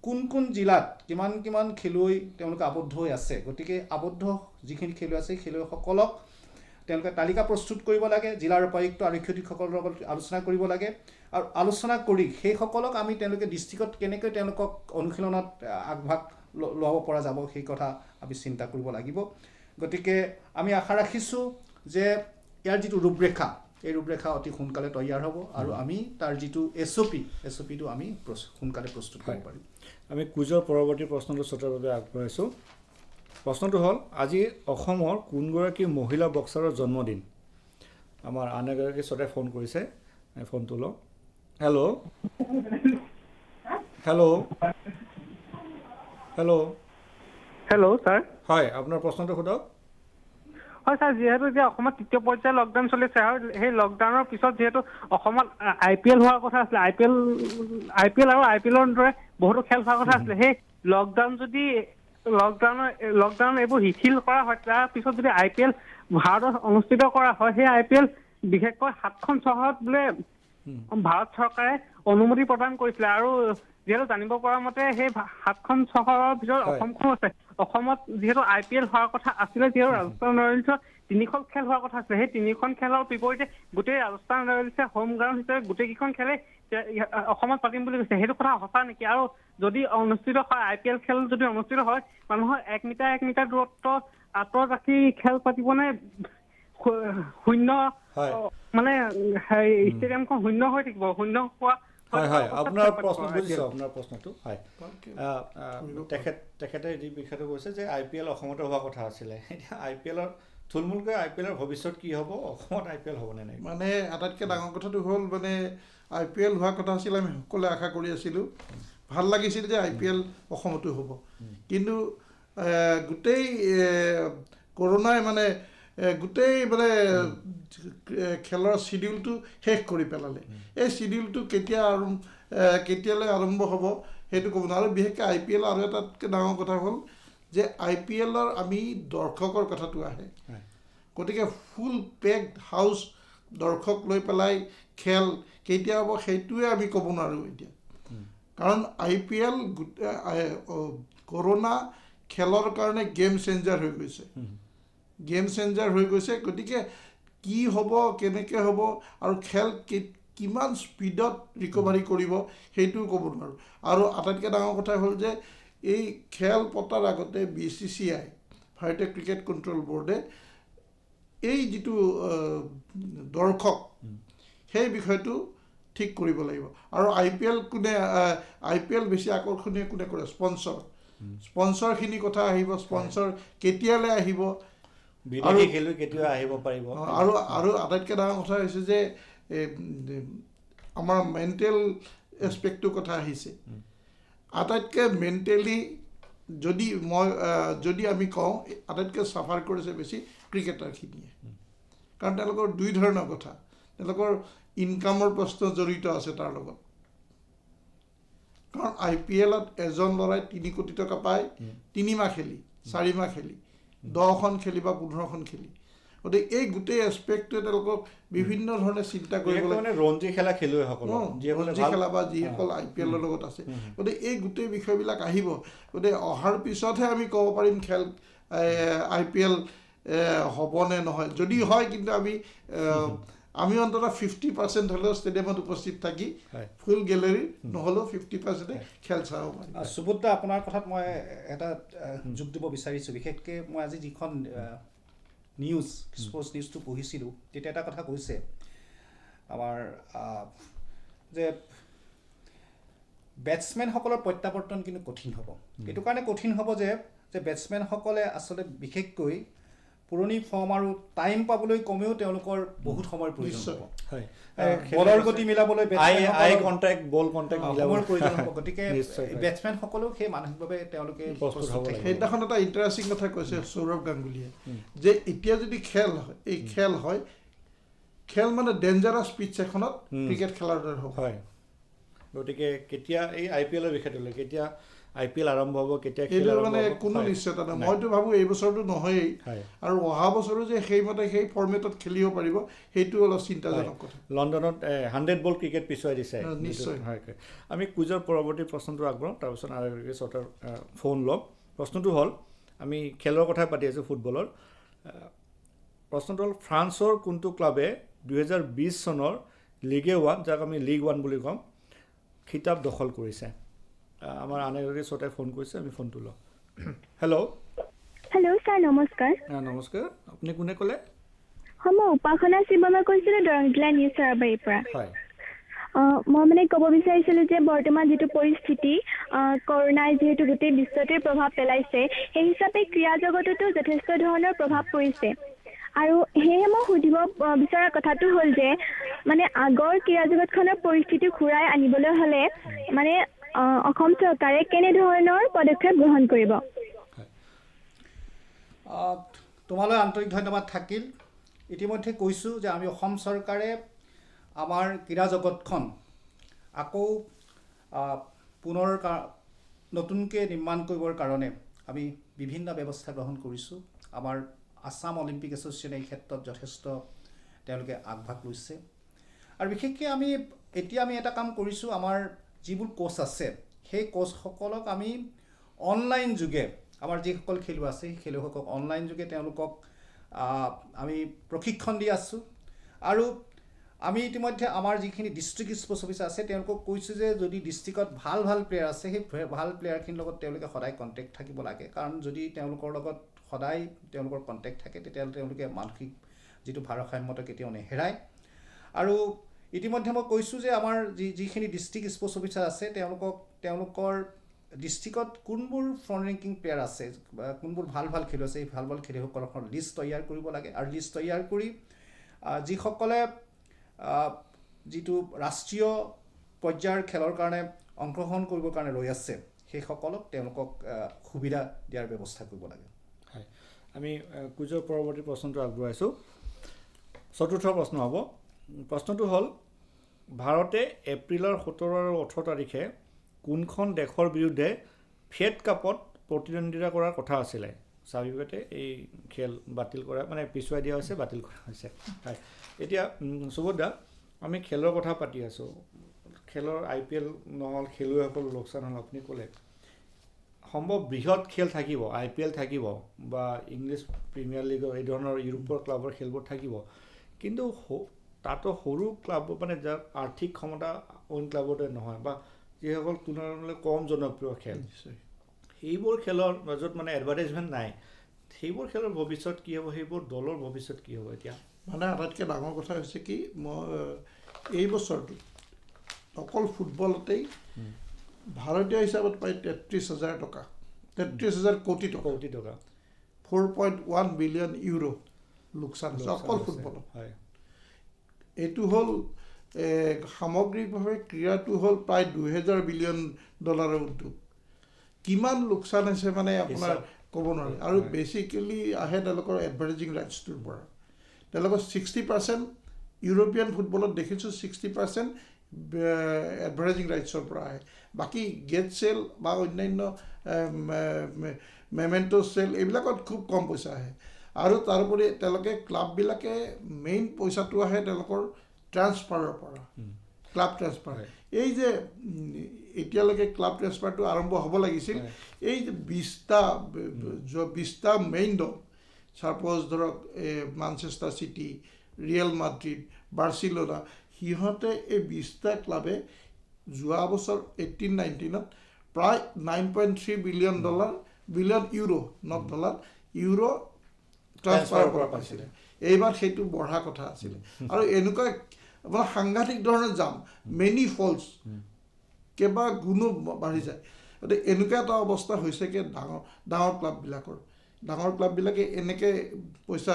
কোন কোন জিলাত কিমান খেলুৱৈ তেওঁলোকে আবদ্ধ হৈ আছে গতিকে আবদ্ধ যিখিনি খেলুৱৈ আছে খেলুৱৈসকলক তেওঁলোকে তালিকা প্ৰস্তুত কৰিব লাগে জিলাৰ উপায়ুক্ত আৰক্ষী অধীক্ষকসকলৰ লগত আলোচনা কৰিব লাগে আৰু আলোচনা কৰি সেইসকলক আমি তেওঁলোকে ডিষ্ট্ৰিক্টত কেনেকৈ তেওঁলোকক অনুশীলনত আগভাগ ল'ব পৰা যাব সেই কথা আমি চিন্তা কৰিব লাগিব গতিকে আমি আশা ৰাখিছোঁ যে ইয়াৰ যিটো ৰূপৰেখা এই ৰূপৰেখা অতি সোনকালে তৈয়াৰ হ'ব আৰু আমি তাৰ যিটো এছঅ'পিটো আমি সোনকালে প্ৰস্তুত কৰিব পাৰিম আমি কুইজৰ পৰৱৰ্তী প্ৰশ্নটো শ্ৰোতাৰ বাবে আগবঢ়াইছোঁ প্ৰশ্নটো হ'ল আজি অসমৰ কোনগৰাকী মহিলা বক্সাৰৰ জন্মদিন আমাৰ আন এগৰাকী শ্ৰোতাই ফোন কৰিছে ফোনটো লওঁ hello' hello' hello' hello' sir হয় আপোনাৰ প্ৰশ্নটো সোধক হয় ছাৰ যিহেতু এতিয়া অসমত তৃতীয় পৰ্যায়ৰ লকডাউন চলিছে আৰু সেই লকডাউনৰ পিছত যিহেতু অসমত IPL হোৱাৰ কথা আছিলে IPL আৰু IPLৰ দৰে বহুতো খেল হোৱাৰ কথা আছিলে সেই লকডাউন এইবোৰ শিথিল কৰা হয় তাৰ পিছত যদি IPL ভাৰতত অনুষ্ঠিত কৰা হয় সেই IPL বিশেষকৈ 7খন চহৰত বোলে ভাৰত চৰকাৰে অনুমতি প্ৰদান কৰিছিলে আৰু যিহেতু জানিব পৰা মতে সেই 7খন চহৰৰ ভিতৰত অসমখন আছে অসমত যিহেতু IPL হোৱাৰ কথা আছিলে যিহেতু ৰাজস্থান ৰয়েলছৰ 3খন খেল হোৱাৰ কথা আছিলে সেই 3খন খেলৰ বিপৰীতে গোটেই ৰাজস্থান ৰয়েলছে হোম গ্ৰাউণ্ড হিচাপে গোটেইকেইখন খেলে অসমত পাতিম বুলি কৈছে সেইটো কথা সঁচা নেকি আৰু যদি অনুষ্ঠিত হয় IPL খেল যদি অনুষ্ঠিত হয় মানুহৰ 1 মিটাৰ দূৰত্ব আঁতৰত ৰাখি খেল পাতিবনে শূন্য মানে ষ্টেডিয়ামখন শূন্য হৈ থাকিব শূন্য হোৱা হয় আপোনাৰ প্ৰশ্ন বুজিছোঁ আপোনাৰ প্ৰশ্নটো হয় তেখেতে যি বিষয়টো কৈছে যে IPL অসমতে হোৱা কথা আছিলে এতিয়া IPLৰ থুলমূলকৈ IPLৰ ভৱিষ্যত কি হ'ব অসমত IPL হ'বনে নাই মানে আটাইতকৈ ডাঙৰ কথাটো হ'ল মানে IPL হোৱা কথা আছিল আমি সকলোৱে আশা কৰি আছিলোঁ ভাল লাগিছিল যে IPL অসমতো হ'ব কিন্তু গোটেই কৰোণাই মানে গোটেই মানে খেলৰ শিডিউলটো শেষ কৰি পেলালে এই শিডিউলটো কেতিয়ালৈ আৰম্ভ হ'ব সেইটো ক'ব নোৱাৰোঁ আৰু বিশেষকৈ IPL আৰু এটাতকৈ ডাঙৰ কথা হ'ল যে IPLৰ আমি দৰ্শকৰ কথাটো আহে গতিকে ফুল পেকড হাউচ দৰ্শক লৈ পেলাই খেল কেতিয়া হ'ব সেইটোৱে আমি ক'ব নোৱাৰোঁ এতিয়া কাৰণ IPL কৰোণা খেলৰ কাৰণে গেম চেঞ্জাৰ হৈ গৈছে গতিকে কি হ'ব কেনেকৈ হ'ব আৰু খেল কিমান স্পীডত ৰিকভাৰী কৰিব সেইটোও ক'ব নোৱাৰোঁ আৰু আটাইতকৈ ডাঙৰ কথা হ'ল যে এই খেল পতাৰ আগতে BCCI ভাৰতীয় ক্ৰিকেট কণ্ট্ৰল বৰ্ডে এই যিটো দৰ্শক সেই বিষয়টো ঠিক কৰিব লাগিব আৰু IPL বেছি আকৰ্ষণীয় কোনে কৰে স্পনচৰখিনি কথা আহিব স্পনচৰ কেতিয়ালৈ আহিব বিদেশী খেলুৱৈ কেতিয়া আহিব পাৰিব আৰু আটাইতকৈ ডাঙৰ কথা হৈছে যে আমাৰ মেণ্টেল এছপেক্টটোৰ কথা আহিছে আটাইতকৈ মেণ্টেলি যদি আমি কওঁ আটাইতকৈ চাফাৰ কৰিছে বেছি ক্ৰিকেটাৰখিনিয়ে কাৰণ তেওঁলোকৰ দুই ধৰণৰ কথা তেওঁলোকৰ ইনকামৰ প্ৰশ্ন জড়িত আছে তাৰ লগত কাৰণ IPLত এজন ল'ৰাই 3 কোটি টকা পায় 3 মাহ খেলি 4 মাহ খেলি 10খন খেলি বা 15খন খেলি গতিকে এই গোটেই এছপেক্টটোৱে তেওঁলোকক বিভিন্ন ধৰণে চিন্তা কৰিব লাগে ৰঞ্জী খেলা খেলুৱৈসকল ৰঞ্জী খেলা বা যিসকল IPLৰ লগত আছে গতিকে এই গোটেই বিষয়বিলাক আহিব গতিকে অহাৰ পিছতহে আমি ক'ব পাৰিম খেল IPL হ'বনে নহয় যদি হয় কিন্তু আমি অন্ততঃ 50% হ'লেও ষ্টেডিয়ামত উপস্থিত থাকি ফুল গেলেৰী নহ'লেও 50% খেল চাব পাৰিম সুবোধ আপোনাৰ কথাত মই এটা যোগ দিব বিচাৰিছোঁ বিশেষকৈ মই আজি যিখন স্পৰ্টছ নিউজটো পঢ়িছিলোঁ তেতিয়া এটা কথা কৈছে আমাৰ যে বেটছমেনসকলৰ প্ৰত্যাৱৰ্তন কিন্তু কঠিন হ'ব এইটো কাৰণে কঠিন হ'ব যে বেটছমেনসকলে আচলতে বিশেষকৈ পুৰণি ফৰ্ম আৰু টাইম পাবলৈ কমেও তেওঁলোকৰ বহুত সময়ৰ প্ৰয়োজন হ'ব বলৰ গতি মিলাবলৈ বল কণ্টেক্ট মিলাবৰ প্ৰয়োজন হ'ব গতিকে বেটছমেনসকলেও সেই মানসিকভাৱে তেওঁলোকে প্ৰস্তুত হ'ব লাগিব সেইদিনাখন এটা ইণ্টাৰেষ্টিং কথা কৈছে সৌৰভ গাংগুলীয়ে যে এতিয়া যদি খেল হয় মানে ডেঞ্জাৰাছ পিটছ এখনত ক্ৰিকেট খেলাৰ দৰে হ'ব গতিকে কেতিয়া এই IPLৰ বিষয়টোলৈ কেতিয়া IPL আৰম্ভ হ'ব কেতিয়া খেল এইটো মানে কোনো নিশ্চয়তা নাই মইতো ভাবোঁ এই বছৰটো নহয়েই আৰু অহা বছৰো যে সেইমতে সেই ফৰ্মেটত খেলিব পাৰিব সেইটো অলপ চিন্তাজনক কথা লণ্ডনত 100 বল ক্ৰিকেট পিছুৱাই দিছে নিশ্চয় আমি কুইজৰ পৰৱৰ্তী প্ৰশ্নটো আগবঢ়াওঁ তাৰপিছত আৰু চৰকাৰ ফোন ল'ম প্ৰশ্নটো হ'ল আমি খেলৰ কথা পাতি আছোঁ ফুটবলৰ প্ৰশ্নটো হ'ল ফ্ৰান্সৰ কোনটো ক্লাবে 2020 চনৰ লিগে 1 যাক আমি লীগ 1 বুলি কওঁ খিতাপ দখল কৰিছে আমাৰ আন এগৰাকী শ্ৰোতাই ফোন কৰিছে আমি ফোনটো লওঁ হেল্ল' ছাৰ নমস্কাৰ নমস্কাৰ আপুনি কোনে ক'লে মই উপাসনা শিৱমে কৈছিলোঁ দৰং জিলা নিউজ চৰাইবাৰীৰ পৰা। হয় মই মানে ক'ব বিচাৰিছিলোঁ যে বৰ্তমান যিটো পৰিস্থিতি কৰোণাই যিহেতু গোটেই বিশ্বতে প্ৰভাৱ পেলাইছে, সেই হিচাপে ক্ৰীড়া জগততো যথেষ্ট ধৰণৰ প্ৰভাৱ পৰিছে। আৰু সেয়েহে মই সুধিব বিচৰা কথাটো হ'ল যে মানে আগৰ ক্ৰীড়া জগতখনৰ পৰিস্থিতি ঘূৰাই আনিবলৈ হ'লে মানে অসম চৰকাৰে কেনেধৰণৰ পদক্ষেপ গ্ৰহণ কৰিব? তোমালৈ আন্তৰিক ধন্যবাদ থাকিল। ইতিমধ্যে কৈছোঁ যে আমি অসম চৰকাৰে আমাৰ ক্ৰীড়া জগতখন আকৌ পুনৰ নতুনকৈ নিৰ্মাণ কৰিবৰ কাৰণে আমি বিভিন্ন ব্যৱস্থা গ্ৰহণ কৰিছোঁ। আমাৰ আছাম অলিম্পিক এছ'চিয়েশ্যনে এই ক্ষেত্ৰত যথেষ্ট তেওঁলোকে আগভাগ লৈছে। আৰু বিশেষকৈ এতিয়া আমি এটা কাম কৰিছোঁ, আমাৰ যিবোৰ কোচ আছে সেই কোচসকলক আমি অনলাইন যোগে আমাৰ যিসকল খেলুৱৈ আছে সেই খেলুৱৈসকলক অনলাইন যোগে তেওঁলোকক আমি প্ৰশিক্ষণ দি আছোঁ। আৰু আমি ইতিমধ্যে আমাৰ যিখিনি ডিষ্ট্ৰিক্ট স্পৰ্টছ অফিচাৰ আছে তেওঁলোকক কৈছোঁ যে যদি ডিষ্ট্ৰিক্টত ভাল প্লেয়াৰ আছে সেই ভাল প্লেয়াৰখিনিৰ লগত তেওঁলোকে সদায় কণ্টেক্ট থাকিব লাগে। কাৰণ যদি তেওঁলোকৰ লগত সদায় তেওঁলোকৰ কণ্টেক্ট থাকে তেতিয়াহ'লে তেওঁলোকে মানসিক যিটো ভাৰসাম্যতা কেতিয়াও নেহেৰায়। আৰু ইতিমধ্যে মই কৈছোঁ যে আমাৰ যিখিনি ডিষ্ট্ৰিক্ট স্পৰ্টছ অফিচাৰ আছে তেওঁলোকৰ ডিষ্ট্ৰিক্টত কোনবোৰ ফ্ৰণ্ট ৰেংকিং প্লেয়াৰ আছে বা কোনবোৰ ভাল খেলুৱৈ আছে, সেই ভাল খেলুৱৈসকলৰ লিষ্ট তৈয়াৰ কৰিব লাগে। আৰু লিষ্ট তৈয়াৰ কৰি যিসকলে যিটো ৰাষ্ট্ৰীয় পৰ্যায়ৰ খেলৰ কাৰণে অংশগ্ৰহণ কৰিবৰ কাৰণে ৰৈ আছে সেইসকলক তেওঁলোকক সুবিধা দিয়াৰ ব্যৱস্থা কৰিব লাগে। হয়, আমি কুইজৰ পৰৱৰ্তী প্ৰশ্নটো আগবঢ়াইছোঁ। চতুৰ্থ প্ৰশ্ন হ'ব। প্ৰশ্নটো হ'ল ভাৰতে এপ্ৰিলৰ 17 আৰু 18 তাৰিখে কোনখন দেশৰ বিৰুদ্ধে ফেড কাপত প্ৰতিদ্বন্দ্বিতা কৰাৰ কথা আছিলে? স্বাভাৱিকতে এই খেল বাতিল কৰা মানে পিছুৱাই দিয়া হৈছে, বাতিল কৰা হৈছে। হয়, এতিয়া সুবোধ, আমি খেলৰ কথা পাতি আছোঁ। খেলৰ IPL নহ'ল, খেলুৱৈসকল লোকচান হ'ল, আপুনি ক'লে সম্ভৱ বৃহৎ খেল থাকিব, IPL থাকিব বা ইংলিছ প্ৰিমিয়াৰ লীগৰ এই ধৰণৰ ইউৰোপৰ ক্লাবৰ খেলবোৰ থাকিব, কিন্তু তাতো সৰু ক্লাব মানে যাৰ আৰ্থিক ক্ষমতা অইন ক্লাবতে নহয় বা যিসকল তুলনামূলক কম জনপ্ৰিয় খেল, সেইবোৰ খেলৰ মাজত মানে এডভাৰটাইজমেণ্ট নাই, সেইবোৰ খেলৰ ভৱিষ্যত কি হ'ব, সেইবোৰ দলৰ ভৱিষ্যত কি হ'ব? এতিয়া মানে আটাইতকৈ ডাঙৰ কথা হৈছে কি, মই এই বছৰটো অকল ফুটবলতেই ভাৰতীয় হিচাপত পাই 33,000 টকা, 33,000 কোটি টকা 4.1 বিলিয়ন ইউৰো লোকচান হৈছে অকল ফুটবলত। হয়, এইটো হ'ল সামগ্ৰিকভাৱে ক্ৰীড়াটো হ'ল প্ৰায় 2000 বিলিয়ন ডলাৰৰ উদ্যোগ। কিমান লোকচান হৈছে মানে আপোনাৰ ক'ব নোৱাৰে। আৰু বেচিকেলি আহে তেওঁলোকৰ এডভাৰটাইজিং ৰাইটছটোৰ পৰা। তেওঁলোকৰ 60% ইউৰোপিয়ান ফুটবলত দেখিছোঁ 60% এডভাৰটাইজিং ৰাইটছৰ পৰা আহে। বাকী গেট চেল বা অন্যান্য মেমেণ্টো চেল এইবিলাকত খুব কম পইচা আহে। আৰু তাৰোপৰি তেওঁলোকে ক্লাববিলাকে মেইন পইচাটো আহে তেওঁলোকৰ ট্ৰান্সফাৰৰ পৰা, ক্লাব ট্ৰান্সফাৰ। এই যে এতিয়ালৈকে ক্লাব ট্ৰান্সফাৰটো আৰম্ভ হ'ব লাগিছিল, এই যে 20টা মেইন দল, ছাপ'জ ধৰক Manchester City, Real Madrid, Barcelona, সিহঁতে এই 20টা ক্লাবে যোৱা বছৰ 18-19ত প্ৰায় 9.3 billion euro, not dollar, euro ট্ৰান্সফাৰৰ পৰা পাইছিলে। এইবাৰ সেইটো বঢ়া কথা আছিলে। আৰু এনেকুৱা আপোনাৰ সাংঘাতিক ধৰণৰ যাম, মেনি ফল্ছ, কেইবা গুণো বাঢ়ি যায়। গতিকে এনেকুৱা এটা অৱস্থা হৈছেগৈ ডাঙৰ ক্লাববিলাকে এনেকৈ পইচা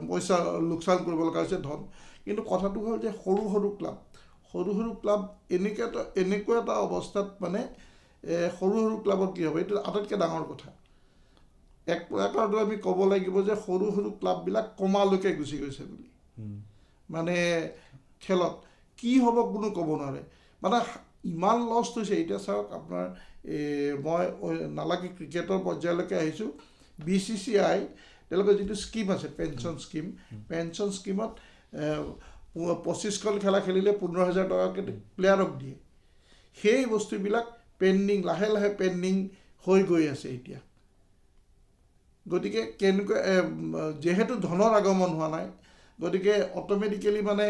পইচা লোকচান কৰিব লগা হৈছে, ধন। কিন্তু কথাটো হ'ল যে সৰু ক্লাব এনেকুৱা এটা অৱস্থাত মানে সৰু ক্লাবত কি হ'ব, এইটো আটাইতকৈ ডাঙৰ কথা। এক প্ৰকাৰটো আমি ক'ব লাগিব যে সৰু ক্লাববিলাক কমালৈকে গুচি গৈছে বুলি। মানে খেলত কি হ'ব কোনো ক'ব নোৱাৰে, মানে ইমান লষ্ট হৈছে। এতিয়া চাওক আপোনাৰ মই নালাগে ক্ৰিকেটৰ পৰ্যায়লৈকে আহিছোঁ। BCCI তেওঁলোকৰ যিটো স্কীম আছে, পেঞ্চন স্কীমত 25খন খেলা খেলিলে 15,000 টকাকৈ প্লেয়াৰক দিয়ে। সেই বস্তুবিলাক পেণ্ডিং, লাহে লাহে পেণ্ডিং হৈ গৈ আছে এতিয়া। গতিকে যিহেতু ধনৰ আগমন হোৱা নাই, গতিকে অট'মেটিকেলি মানে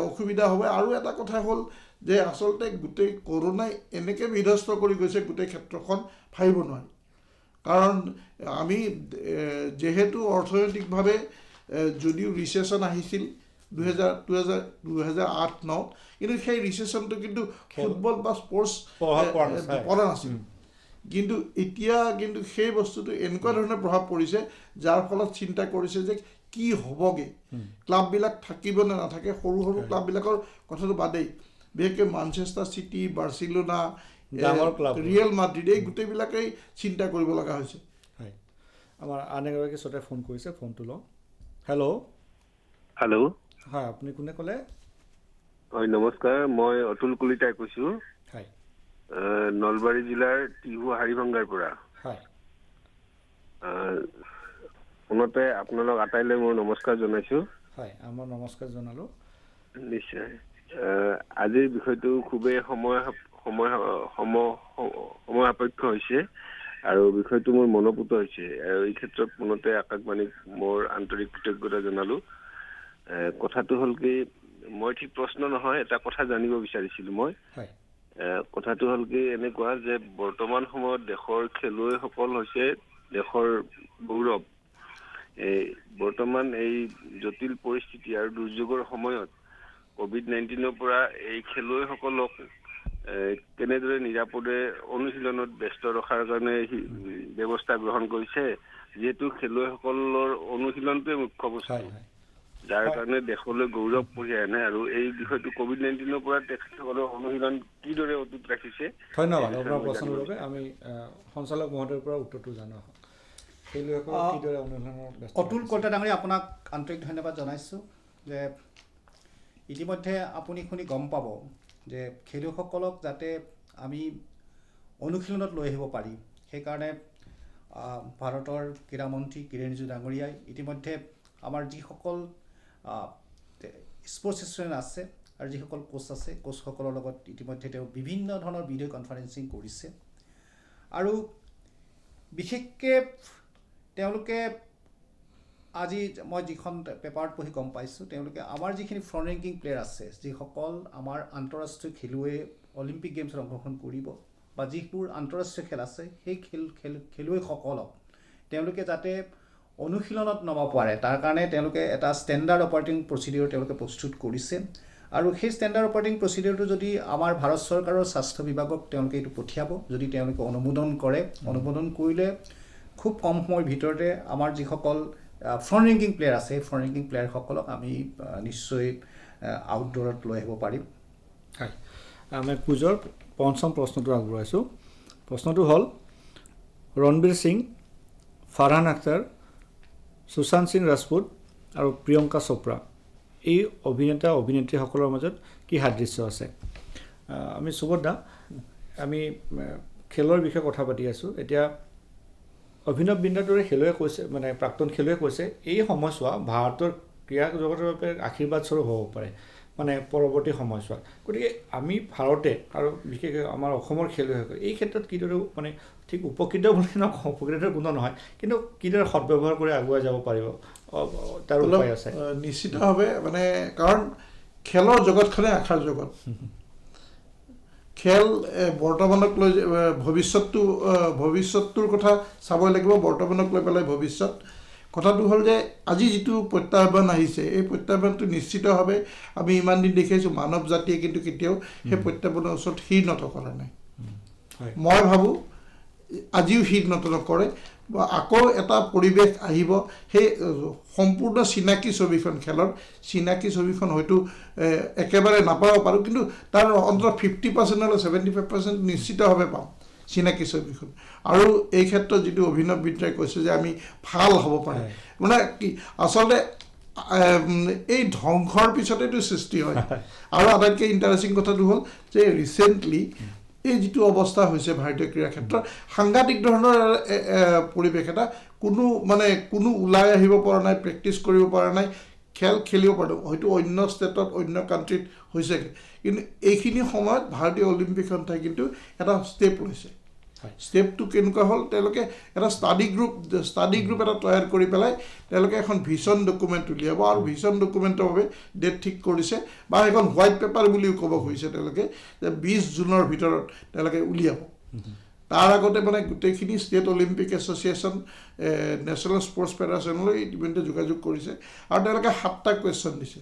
অসুবিধা হ'ব। আৰু এটা কথা হ'ল যে আচলতে গোটেই কৰোণাই এনেকৈ বিধ্বস্ত কৰি গৈছে গোটেই ক্ষেত্ৰখন, ভাবিব নোৱাৰি। কাৰণ আমি যিহেতু অৰ্থনৈতিকভাৱে যদিও ৰিচেশ্যন আহিছিল 2008-09 কিন্তু সেই ৰিচেশ্যনটো কিন্তু ফুটবল বা স্পৰ্টছ পৰা নাছিল কিন্তু এতিয়া কিন্তু সেই বস্তুটো এনেকুৱা ধৰণৰ প্ৰভাৱ পৰিছে যাৰ ফলত চিন্তা কৰিছে যে কি হ'বগে ক্লাববিলাক থাকিব নে নাথাকে সৰু সৰু ক্লাববিলাকৰ কথাটো বাদেই বিশেষকৈ মানচেষ্টাৰ চিটি বাৰ্চিলোনা ৰিয়েল মাদ্ৰিড এই গোটেইবিলাকেই চিন্তা কৰিব লগা হৈছে হয় আমাৰ আন এগৰাকী শ্ৰোতাই ফোন কৰিছে ফোনটো লওঁ হেল্ল' হয় আপুনি কোনে ক'লে হয় নমস্কাৰ মই অতুল কলিতাই কৈছোঁ হয় নলবাৰী জিলাৰ টিহু হাৰিভংগাৰ পৰা হয় পুনতে আপোনালোক আটাইলৈ মোৰ নমস্কাৰ জনাইছোঁ হয় আমাৰ নমস্কাৰ জনালোঁ নিশ্চয় আজিৰ বিষয়টো খুবেই সময় সাপেক্ষ হৈছে আৰু বিষয়টো মোৰ মনোপুত হৈছে আৰু এই ক্ষেত্ৰত পুনতে আকাশবাণীক মোৰ আন্তৰিক কৃতজ্ঞতা জনালোঁ কথাটো হ'ল কি মই ঠিক প্ৰশ্ন নহয় এটা কথা জানিব বিচাৰিছিলোঁ মই কথাটো হ'ল কি এনেকুৱা যে বৰ্তমান সময়ত দেশৰ খেলুৱৈসকল হৈছে দেশৰ গৌৰৱ বৰ্তমান এই জটিল পৰিস্থিতি আৰু দুৰ্যোগৰ সময়ত COVID-19 পৰা এই খেলুৱৈসকলক কেনেদৰে নিৰাপদে অনুশীলনত ব্যস্ত ৰখাৰ কাৰণে ব্যৱস্থা গ্ৰহণ কৰিছে যিহেতু খেলুৱৈসকলৰ অনুশীলনটোৱে মুখ্য বস্তু যাৰ কাৰণে দেশলৈ গৌৰৱ কঢ়িয়াই আনে আৰু এই বিষয়টো COVID-19 পৰা তেখেতসকলৰ অনুশীলন কিদৰে অটুট ৰাখিছে ধন্যবাদ আপোনাৰ প্ৰশ্নৰ বাবে আমি সঞ্চালক মহোদয়ৰ পৰা উত্তৰটো জানো অতুল কলিতা ডাঙৰীয়া আপোনাক আন্তৰিক ধন্যবাদ জনাইছোঁ যে ইতিমধ্যে আপুনি শুনি গম পাব যে খেলুৱৈসকলক যাতে আমি অনুশীলনত লৈ আহিব পাৰি সেইকাৰণে ভাৰতৰ ক্ৰীড়ামন্ত্ৰী কিৰেণ ৰিজিজু ডাঙৰীয়াই ইতিমধ্যে আমাৰ যিসকল স্পৰ্টছ ষ্টুডেণ্ট আছে আৰু যিসকল কোচ আছে কোচসকলৰ লগত ইতিমধ্যে তেওঁ বিভিন্ন ধৰণৰ ভিডিঅ' কনফাৰেন্সিং কৰিছে আৰু বিশেষকৈ তেওঁলোকে আজি মই যিখন পেপাৰত পঢ়ি গম পাইছোঁ তেওঁলোকে আমাৰ যিখিনি ফ্ৰণ্ট ৰেংকিং প্লেয়াৰ আছে যিসকল আমাৰ আন্তঃৰাষ্ট্ৰীয় খেলুৱৈ অলিম্পিক গেমছত অংশগ্ৰহণ কৰিব বা যিবোৰ আন্তঃৰাষ্ট্ৰীয় খেল আছে সেই খেলুৱৈসকলক তেওঁলোকে যাতে অনুশীলনত নমাব পাৰে তাৰ কাৰণে তেওঁলোকে এটা ষ্টেণ্ডাৰ্ড অপাৰেটিং প্ৰচিডিউৰ তেওঁলোকে প্ৰস্তুত কৰিছে আৰু সেই ষ্টেণ্ডাৰ্ড অপাৰেটিং প্ৰচিডিউৰটো যদি আমাৰ ভাৰত চৰকাৰৰ স্বাস্থ্য বিভাগক তেওঁলোকে এইটো পঠিয়াব যদি তেওঁলোকে অনুমোদন কৰে অনুমোদন কৰিলে খুব কম সময়ৰ ভিতৰতে আমাৰ যিসকল ফ্ৰণ্ট ৰেংকিং প্লেয়াৰ আছে সেই ফ্ৰণ্ট ৰেংকিং প্লেয়াৰসকলক আমি নিশ্চয় আউটডোৰত লৈ আহিব পাৰিম হয় আমি কুজৰ পঞ্চম প্ৰশ্নটো আগবঢ়াইছোঁ প্ৰশ্নটো হ'ল ৰণবীৰ সিং ফাৰহান আখতাৰ সুশান্ত সিং ৰাজপুত আৰু প্ৰিয়ংকা চোপ্ৰা এই অভিনেতা অভিনেত্ৰীসকলৰ মাজত কি সাদৃশ্য আছে আমি সুবোধা আমি খেলৰ বিষয়ে কথা পাতি আছোঁ এতিয়া অভিনৱ বিন্দাৰ দৰে খেলুৱৈয়ে কৈছে মানে প্ৰাক্তন খেলুৱৈয়ে কৈছে এই সময়ছোৱা ভাৰতৰ ক্ৰীড়া জগতৰ বাবে আশীৰ্বাদ স্বৰূপ হ'ব পাৰে মানে পৰৱৰ্তী সময়ছোৱাত গতিকে আমি ভাৰতে আৰু বিশেষকৈ আমাৰ অসমৰ খেলুৱৈসকল এই ক্ষেত্ৰত কিদৰে মানে ঠিক উপকৃত বুলি নকওঁ উপকৃতৰ কোনো নহয় কিন্তু কিদৰে সদব্যৱহাৰ কৰি আগুৱাই যাব পাৰিব তাৰ উপায় আছে নিশ্চিতভাৱে মানে কাৰণ খেলৰ জগতখনে আশাৰ জগত খেল বৰ্তমানক লৈ ভৱিষ্যতটোৰ কথা চাবই লাগিব বৰ্তমানক লৈ পেলাই ভৱিষ্যত কথাটো হ'ল যে আজি যিটো প্ৰত্যাহ্বান আহিছে এই প্ৰত্যাহ্বানটো নিশ্চিতভাৱে আমি ইমান দিন দেখিছোঁ মানৱ জাতিয়ে কিন্তু কেতিয়াও সেই প্ৰত্যাহ্বানৰ ওচৰত শিৰ নত কৰা নাই মই ভাবোঁ আজিও শিৰ নত নকৰে আকৌ এটা পৰিৱেশ আহিব সেই সম্পূৰ্ণ চিনাকি ছবিখন খেলৰ চিনাকি ছবিখন হয়তো একেবাৰে নাপাব পাৰোঁ কিন্তু তাৰ অন্তত 50% নহ'লে 75% নিশ্চিতভাৱে পাম চিনাকি ছবিখন আৰু এই ক্ষেত্ৰত যিটো অভিনৱ বিন্দাই কৈছে যে আমি ভাল হ'ব পাৰে মানে কি আচলতে এই ধ্বংসৰ পিছতেতো সৃষ্টি হয় আৰু আটাইতকৈ ইণ্টাৰেষ্টিং কথাটো হ'ল যে ৰিচেণ্টলি এই যিটো অৱস্থা হৈছে ভাৰতীয় ক্ৰীড়া ক্ষেত্ৰত সাংঘাতিক ধৰণৰ পৰিৱেশ এটা কোনো ওলাই আহিব পৰা নাই প্ৰেক্টিছ কৰিব পৰা নাই খেল খেলিব পৰা হয়তো অন্য ষ্টেটত অন্য কাণ্ট্ৰিত হৈছেগৈ কিন্তু এইখিনি সময়ত ভাৰতীয় অলিম্পিক সন্থাই কিন্তু এটা ষ্টেপ লৈছে ষ্টেপটো কেনেকুৱা হ'ল তেওঁলোকে এটা ষ্টাডি গ্ৰুপ এটা তৈয়াৰ কৰি পেলাই তেওঁলোকে এখন ভিজন ডকুমেণ্ট উলিয়াব আৰু ভিজন ডকুমেণ্টৰ বাবে ডেট ঠিক কৰিছে বা এখন হোৱাইট পেপাৰ বুলিও ক'ব খুজিছে তেওঁলোকে যে 20 জুনৰ ভিতৰত তেওঁলোকে উলিয়াব তাৰ আগতে মানে গোটেইখিনি state olympic association national sports ফেডাৰেশ্যনলৈ ইতিমধ্যে যোগাযোগ কৰিছে আৰু তেওঁলোকে 7টা কুৱেশ্যন দিছে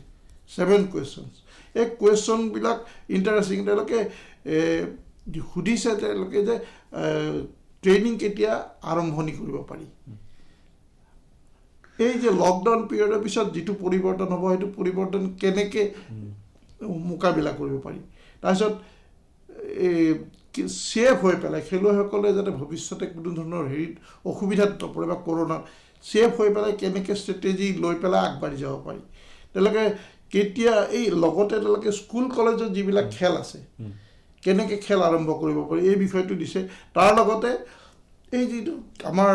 7 কুৱেশ্যনছ এই কুৱেশ্যনবিলাক ইণ্টাৰেষ্টিং তেওঁলোকে সুধিছে তেওঁলোকে যে ট্ৰেইনিং কেতিয়া আৰম্ভণি কৰিব পাৰি এই যে লকডাউন পিৰিয়ডৰ পিছত যিটো পৰিৱৰ্তন হ'ব সেইটো পৰিৱৰ্তন কেনেকৈ মোকাবিলা কৰিব পাৰি তাৰপিছত ছেফ হৈ পেলাই খেলুৱৈসকলে যাতে ভৱিষ্যতে কোনো ধৰণৰ হেৰিত অসুবিধাত নপৰে বা কৰোণাত ছেফ হৈ পেলাই কেনেকৈ ষ্ট্ৰেটেজি লৈ পেলাই আগবাঢ়ি যাব পাৰি তেওঁলোকে কেতিয়া এই লগতে তেওঁলোকে স্কুল কলেজত যিবিলাক খেল আছে কেনেকৈ খেল আৰম্ভ কৰিব পাৰি এই বিষয়টো দিছে তাৰ লগতে এই যিটো আমাৰ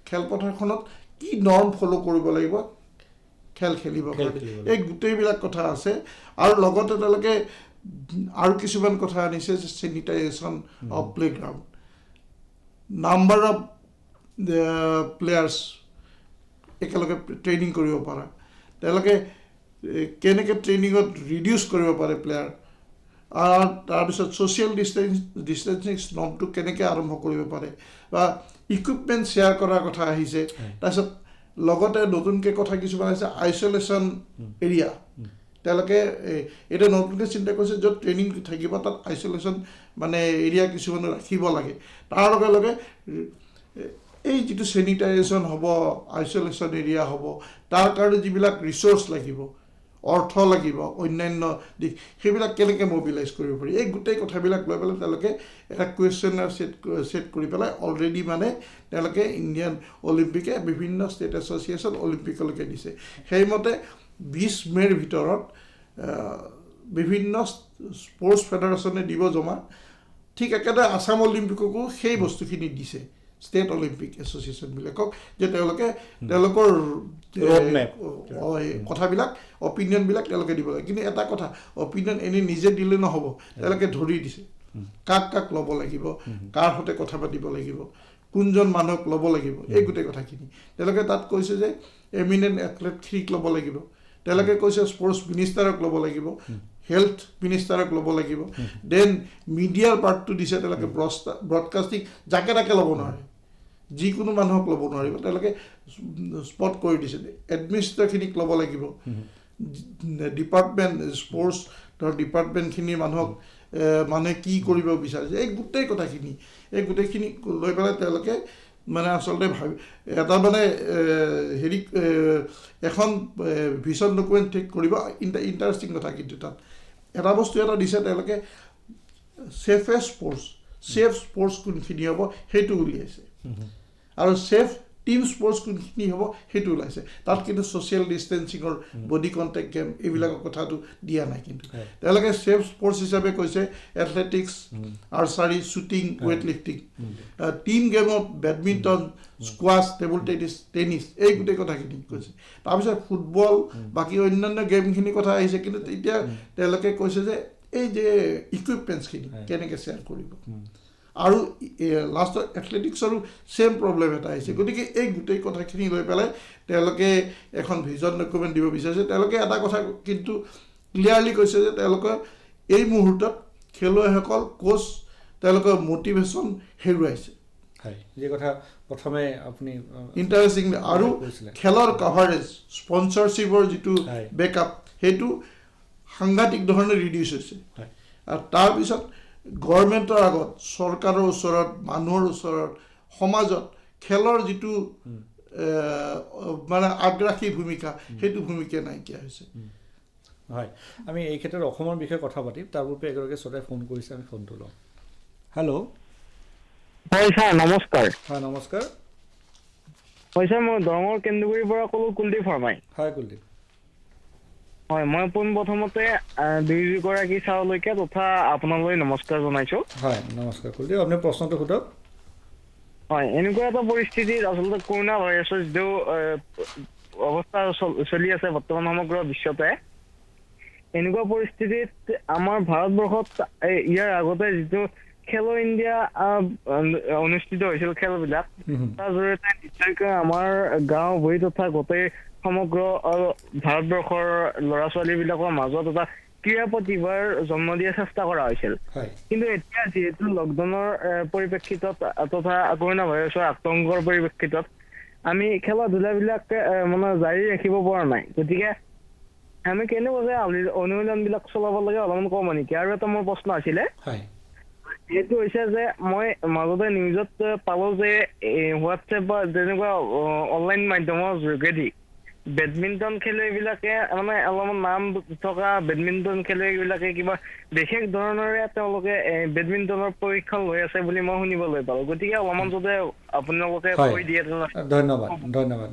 খেলপথাৰখনত কি নৰ্ম ফ'ল' কৰিব লাগিব খেল খেলিব এই গোটেইবিলাক কথা আছে আৰু লগতে তেওঁলোকে আৰু কিছুমান কথা আনিছে যে sanitisation of playground number of players একেলগে ট্ৰেইনিং কৰিব পৰা তেওঁলোকে কেনেকৈ ট্ৰেইনিঙত ৰিডিউচ কৰিব পাৰে প্লেয়াৰ আৰু তাৰপিছত ছ'চিয়েল ডিষ্টেঞ্চিং নৰ্মটো কেনেকৈ আৰম্ভ কৰিব পাৰে বা ইকুইপমেণ্ট শ্বেয়াৰ কৰাৰ কথা আহিছে তাৰপিছত লগতে নতুনকৈ কথা কিছুমান আহিছে আইচলেশ্যন এৰিয়া তেওঁলোকে এতিয়া নতুনকৈ চিন্তা কৰিছে য'ত ট্ৰেইনিং থাকিব তাত আইচলেশ্যন মানে এৰিয়া কিছুমান ৰাখিব লাগে তাৰ লগে লগে এই যিটো চেনিটাইজেশ্যন হ'ব আইচলেশ্যন এৰিয়া হ'ব তাৰ কাৰণে যিবিলাক ৰিচ'ৰ্চ লাগিব অৰ্থ লাগিব অন্যান্য দিশ সেইবিলাক কেনেকৈ মবিলাইজ কৰিব পাৰি এই গোটেই কথাবিলাক লৈ পেলাই তেওঁলোকে এটা কুৱেশ্যনাৰ ছেট কৰি পেলাই অলৰেডি মানে তেওঁলোকে ইণ্ডিয়ান অলিম্পিকে বিভিন্ন ষ্টেট এছ'চিয়েশ্যন অলিম্পিকলৈকে দিছে সেইমতে 20 মে'ৰ ভিতৰত বিভিন্ন স্পৰ্টছ ফেডাৰেশ্যনে দিব জমা ঠিক একেদৰে আছাম অলিম্পিককো সেই বস্তুখিনি দিছে ষ্টেট অলিম্পিক এছ'চিয়েশ্যনবিলাকক যে তেওঁলোকৰ কথাবিলাক অপিনিয়নবিলাক তেওঁলোকে দিব লাগে কিন্তু এটা কথা অপিনিয়ন এনেই নিজে দিলে নহ'ব তেওঁলোকে ধৰি দিছে কাক ল'ব লাগিব কাৰ সৈতে কথা পাতিব লাগিব কোনজন মানুহক ল'ব লাগিব এই গোটেই কথাখিনি তেওঁলোকে তাত কৈছে যে এমিনেণ্ট এথলেটখিনিক ল'ব লাগিব তেওঁলোকে কৈছে স্পৰ্টছ মিনিষ্টাৰক ল'ব লাগিব হেল্থ মিনিষ্টাৰক ল'ব লাগিব দেন মিডিয়াৰ পাৰ্টটো দিছে তেওঁলোকে ব্ৰডকাষ্টিং যাকে তাকে ল'ব নোৱাৰে যিকোনো মানুহক ল'ব নোৱাৰিব তেওঁলোকে স্পট কৰি দিছে এডমিনিষ্ট্ৰেটৰখিনিক ল'ব লাগিব ডিপাৰ্টমেণ্ট স্পৰ্টছ ধৰ ডিপাৰ্টমেণ্টখিনিৰ মানুহক মানুহে কি কৰিব বিচাৰিছে এই গোটেইখিনি লৈ পেলাই তেওঁলোকে মানে আচলতে এটা মানে হেৰি এখন ভিজন ডকুমেণ্ট ঠিক কৰিব ইণ্টাৰেষ্টিং কথা কিন্তু তাত এটা বস্তু এটা দিছে তেওঁলোকে ছেফ স্পৰ্টছ কোনখিনি হ'ব সেইটো উলিয়াইছে আৰু ছেফ টিম স্পৰ্টছ কোনখিনি হ'ব সেইটো ওলাইছে তাত কিন্তু ছ'চিয়েল ডিষ্টেঞ্চিঙৰ বডি কণ্টেক্ট গেম এইবিলাকৰ কথাটো দিয়া নাই কিন্তু তেওঁলোকে ছেফ স্পৰ্টছ হিচাপে কৈছে athletics archery shooting weight lifting team গেমত বেডমিণ্টন স্কোৱাছ টেবুল টেনিছ এই গোটেই কথাখিনি কৈছে তাৰপিছত ফুটবল বাকী অন্যান্য গেমখিনিৰ কথা আহিছে কিন্তু এতিয়া তেওঁলোকে কৈছে যে এই যে ইকুইপমেণ্টছখিনি কেনেকৈ শ্বেয়াৰ কৰিব আৰু লাষ্টত এথলেটিক্সৰো ছেম প্ৰব্লেম এটা আহিছে গতিকে এই গোটেই কথাখিনি লৈ পেলাই তেওঁলোকে এখন ভিজন ডকুমেণ্ট দিব বিচাৰিছে তেওঁলোকে এটা কথা কিন্তু ক্লিয়াৰলি কৈছে যে তেওঁলোকে এই মুহূৰ্তত খেলুৱৈসকল কোচ তেওঁলোকৰ মটিভেশ্যন হেৰুৱাইছে যি কথা প্ৰথমে আপুনি ইণ্টাৰেষ্টিং আৰু খেলৰ কাভাৰেজ স্পনচৰশ্বিপৰ যিটো বেকআপ সেইটো সাংঘাতিক ধৰণে ৰিডিউচ হৈছে আৰু তাৰপিছত গভৰ্ণমেণ্টৰ আগত চৰকাৰৰ ওচৰত মানুহৰ ওচৰত সমাজত খেলৰ যিটো মানে আগ্ৰাসী ভূমিকা সেইটো ভূমিকা নাইকিয়া হৈছে হয় আমি এই ক্ষেত্ৰত অসমৰ বিষয়ে কথা পাতিম তাৰ পূৰ্বে এগৰাকী শ্ৰোতাই ফোন কৰিছে আমি ফোনটো লওঁ হেল্ল' হয় ছাৰ নমস্কাৰ হয় নমস্কাৰ হয় ছাৰ মই দৰঙৰ কেন্দুগুৰিৰ পৰা ক'লোঁ কুলদীপ শৰ্মাই হয় কুলদীপ হয় মই পোনপ্ৰথমতে দুয়োগৰাকী ছাৰলৈকে তথা আপোনালৈ নমস্কাৰ জনাইছোঁ হয় নমস্কাৰ কুলদীপ আপুনি প্ৰশ্নটো সোধক হয় এনেকুৱা এটা পৰিস্থিতিত আচলতে কৰোণা ভাইৰাছৰ যিটো অৱস্থা চলি আছে বৰ্তমান সমগ্ৰ বিশ্বতে এনেকুৱা পৰিস্থিতিত আমাৰ ভাৰতবৰ্ষত ইয়াৰ আগতে যিটো খেলো ইণ্ডিয়া অনুষ্ঠিত হৈছিল খেলবিলাক তাৰ জৰিয়তে নিশ্চয়কৈ আমাৰ গাঁও ভূঁই তথা গোটেই সমগ্ৰ ভাৰতবৰ্ষৰ ল'ৰা ছোৱালীবিলাকৰ মাজত এটা ক্ৰীড়া প্ৰতিভাৰ জন্ম দিয়াৰ চেষ্টা কৰা হৈছিল কিন্তু এতিয়া যিহেতু লকডাউনৰ পৰিপ্ৰেক্ষিতত তথা কৰোণা ভাইৰাছৰ আতংকৰ পৰিপ্ৰেক্ষিতত আমি খেলা ধূলাবিলাক মানে জাৰি ৰাখিব পৰা নাই গতিকে আমি কেনেকৈ অনুশীলনবিলাক চলাব লাগে অলপমান কম নেকি আৰু এটা মোৰ প্ৰশ্ন আছিলে এইটো হৈছে যে মই মাজতে নিউজত পালো যে হোৱাটছএপ বা যেনেকুৱা অনলাইন মাধ্যমৰ যোগেদি বেডমিণ্টন খেলুৱৈবিলাকে মানে অলপমান নাম থকা বেডমিণ্টন খেলুৱৈবিলাকে কিবা বিশেষ ধৰণেৰে তেওঁলোকে বেডমিণ্টনৰ প্ৰশিক্ষণ লৈ আছে বুলি মই শুনিবলৈ পালোঁ গতিকে অলপমান যদি আপোনালোকে কৈ দিয়ে ধন্যবাদ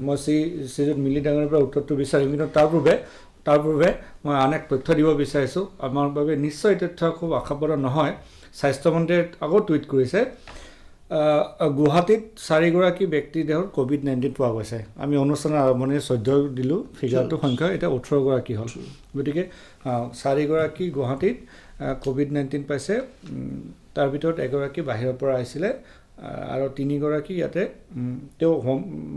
মই শ্ৰীযুত মিলি ডাঙৰীয়াৰ পৰা উত্তৰটো বিচাৰিম কিন্তু তাৰ পূৰ্বে মই আন এক তথ্য দিব বিচাৰিছোঁ আমাৰ বাবে নিশ্চয় তথ্য খুব আশাপ্ৰদ নহয় স্বাস্থ্যমন্ত্ৰীয়ে আকৌ টুইট কৰিছে গুৱাহাটীত 4গৰাকী ব্যক্তিৰ দেহত COVID-19 পোৱা গৈছে আমি অনুষ্ঠানৰ আৰম্ভণিৰ 14 দিলোঁ ফিগাৰটো সংখ্যা এতিয়া 18গৰাকী হ'ল গতিকে 4গৰাকী গুৱাহাটীত COVID-19 পাইছে তাৰ ভিতৰত এগৰাকী বাহিৰৰ পৰা আহিছিলে আৰু 3গৰাকী ইয়াতে তেওঁ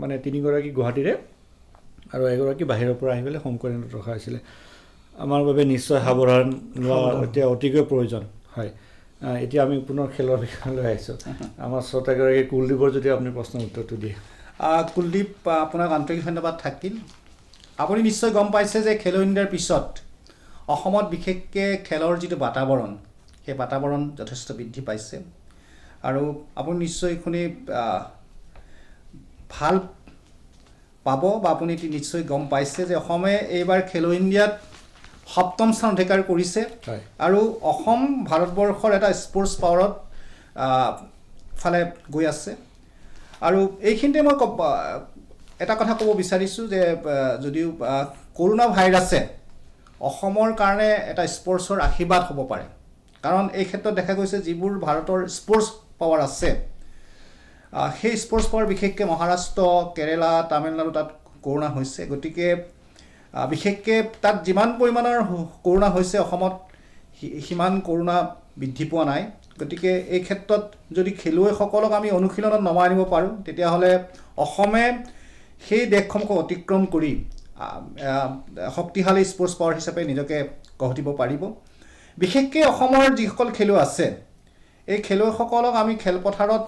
মানে 3গৰাকী গুৱাহাটীৰে আৰু এগৰাকী বাহিৰৰ পৰা আহি পেলাই হোম কোৱাৰেণ্টাইনত ৰখা হৈছিলে আমাৰ বাবে নিশ্চয় সাৱধান লোৱা এতিয়া অতিকৈ প্ৰয়োজন হয় এতিয়া আমি পুনৰ খেলৰ বিষয়লৈ আহিছোঁ আমাৰ শ্ৰোতাগৰাকী কুলদীপৰ যদি আপুনি প্ৰশ্নৰ উত্তৰটো দিয়ে কুলদীপ আপোনাক আন্তৰিক ধন্যবাদ থাকিল আপুনি নিশ্চয় গম পাইছে যে খেলো ইণ্ডিয়াৰ পিছত অসমত বিশেষকৈ খেলৰ যিটো বাতাবৰণ সেই বাতাবৰণ যথেষ্ট বৃদ্ধি পাইছে আৰু আপুনি নিশ্চয় শুনি ভাল পাব বা আপুনি নিশ্চয় গম পাইছে যে অসমে এইবাৰ খেলো ইণ্ডিয়াত 7ম স্থান অধিকাৰ কৰিছে আৰু অসম ভাৰতবৰ্ষৰ এটা স্পৰ্টছ পাৱাৰত ফালে গৈ আছে আৰু এইখিনিতে মই এটা কথা ক'ব বিচাৰিছোঁ যে যদিও কৰোণা ভাইৰাছে অসমৰ কাৰণে এটা স্পৰ্টছৰ আশীৰ্বাদ হ'ব পাৰে কাৰণ এই ক্ষেত্ৰত দেখা গৈছে যিবোৰ ভাৰতৰ স্পৰ্টছ পাৱাৰ আছে সেই স্পৰ্টছ পাৱাৰ বিশেষকৈ মহাৰাষ্ট্ৰ কেৰেলা তামিলনাডু তাত কৰোণা হৈছে গতিকে বিশেষকৈ তাত যিমান পৰিমাণৰ কৰোণা হৈছে অসমত সিমান কৰোণা বৃদ্ধি পোৱা নাই গতিকে এই ক্ষেত্ৰত যদি খেলুৱৈসকলক আমি অনুশীলনত নমাই আনিব পাৰোঁ তেতিয়াহ'লে অসমে সেই দেশসমূহক অতিক্ৰম কৰি শক্তিশালী স্পৰ্টছ পাৱাৰ হিচাপে নিজকে গঢ় দিব পাৰিব বিশেষকৈ অসমৰ যিসকল খেলুৱৈ আছে এই খেলুৱৈসকলক আমি খেলপথাৰত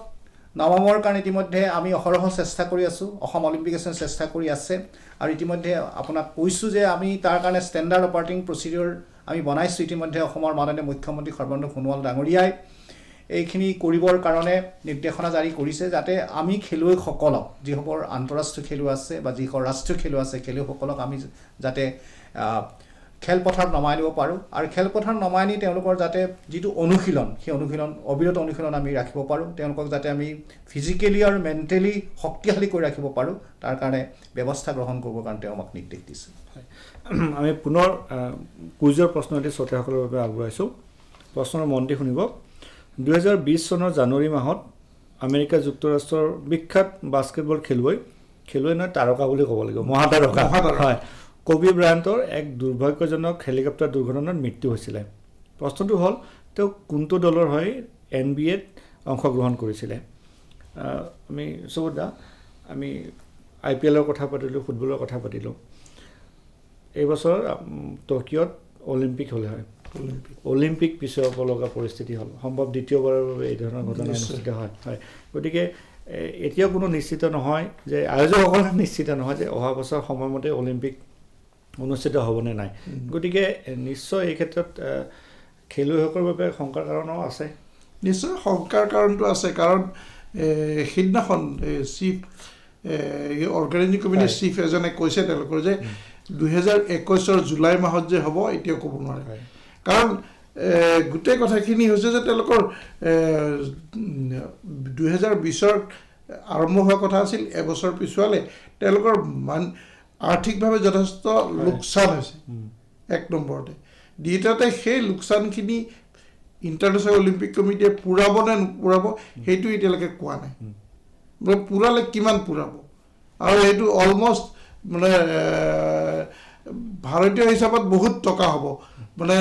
নমাবৰ কাৰণে ইতিমধ্যে আমি অহৰহ চেষ্টা কৰি আছোঁ অসম অলিম্পিক এছ'চিয়েশ্যনে চেষ্টা কৰি আছে আৰু ইতিমধ্যে আপোনাক কৈছোঁ যে আমি তাৰ কাৰণে ষ্টেণ্ডাৰ্ড অপাৰেটিং প্ৰচিডিউৰ আমি বনাইছোঁ ইতিমধ্যে অসমৰ মাননীয় মুখ্যমন্ত্ৰী সৰ্বানন্দ সোণোৱাল ডাঙৰীয়াই এইখিনি কৰিবৰ কাৰণে নিৰ্দেশনা জাৰি কৰিছে যাতে আমি খেলুৱৈসকলক যিসকল আন্তঃৰাষ্ট্ৰীয় খেলুৱৈ আছে বা যিসকল ৰাষ্ট্ৰীয় খেলুৱৈ আছে খেলুৱৈসকলক আমি যাতে খেলপথাৰত নমাই আনিব পাৰোঁ আৰু খেলপথাৰত নমাই আনি তেওঁলোকৰ যাতে যিটো অনুশীলন সেই অনুশীলন অবিৰত অনুশীলন আমি ৰাখিব পাৰোঁ তেওঁলোকক যাতে আমি ফিজিকেলি আৰু মেণ্টেলি শক্তিশালী কৰি ৰাখিব পাৰোঁ তাৰ কাৰণে ব্যৱস্থা গ্ৰহণ কৰিবৰ কাৰণে তেওঁ আমাক নিৰ্দেশ দিছে আমি পুনৰ কুইজৰ প্ৰশ্ন এটি শ্ৰোতাসকলৰ বাবে আগবঢ়াইছোঁ প্ৰশ্নৰ মনটি শুনিব 2020 চনৰ জানুৱাৰী মাহত আমেৰিকা যুক্তৰাষ্ট্ৰৰ বিখ্যাত বাস্কেটবল খেলুৱৈ নহয় তাৰকা বুলি ক'ব লাগিব মহাতাৰকা হয় কবি ব্ৰায়াণ্টৰ এক দুৰ্ভাগ্যজনক হেলিকপ্টাৰ দুৰ্ঘটনাত মৃত্যু হৈছিলে প্ৰশ্নটো হ'ল তেওঁ কোনটো দলৰ হৈ NBAত অংশগ্ৰহণ কৰিছিলে আমি সৌদা আমি IPLৰ কথা পাতিলোঁ ফুটবলৰ কথা পাতিলোঁ এই বছৰ টকিঅ'ত অলিম্পিক হ'লে হয় অলিম্পিক পিছুৱাব লগা পৰিস্থিতি হ'ল সম্ভৱ দ্বিতীয়বাৰৰ বাবে এই ধৰণৰ ঘটনা অনুষ্ঠিত হয় গতিকে এতিয়াও কোনো নিশ্চিত নহয় যে আয়োজকসকলে নিশ্চিত নহয় যে অহা বছৰ সময়মতে অলিম্পিক অনুষ্ঠিত হ'বনে নাই গতিকে নিশ্চয় এই ক্ষেত্ৰত খেলুৱৈসকলৰ বাবে শংকাৰ কাৰণো আছে নিশ্চয় শংকাৰ কাৰণটো আছে কাৰণ সিদিনাখন চিফ অৰ্গেনাইজিং কমিটিৰ চিফ এজনে কৈছে তেওঁলোকৰ যে 2021 জুলাই মাহত যে হ'ব এতিয়াও ক'ব নোৱাৰে কাৰণ গোটেই কথাখিনি হৈছে যে তেওঁলোকৰ 2020 আৰম্ভ হোৱা কথা আছিল এবছৰ পিছুৱালে তেওঁলোকৰ আৰ্থিকভাৱে যথেষ্ট লোকচান হৈছে এক নম্বৰতে দ্বিতীয়তে সেই লোকচানখিনি ইণ্টাৰনেশ্যনেল অলিম্পিক কমিটিয়ে পূৰাব নে নপূৰাব সেইটো এতিয়ালৈকে কোৱা নাই পূৰালে কিমান পূৰাব আৰু এইটো অলমষ্ট মানে ভাৰতীয় হিচাপত বহুত টকা হ'ব মানে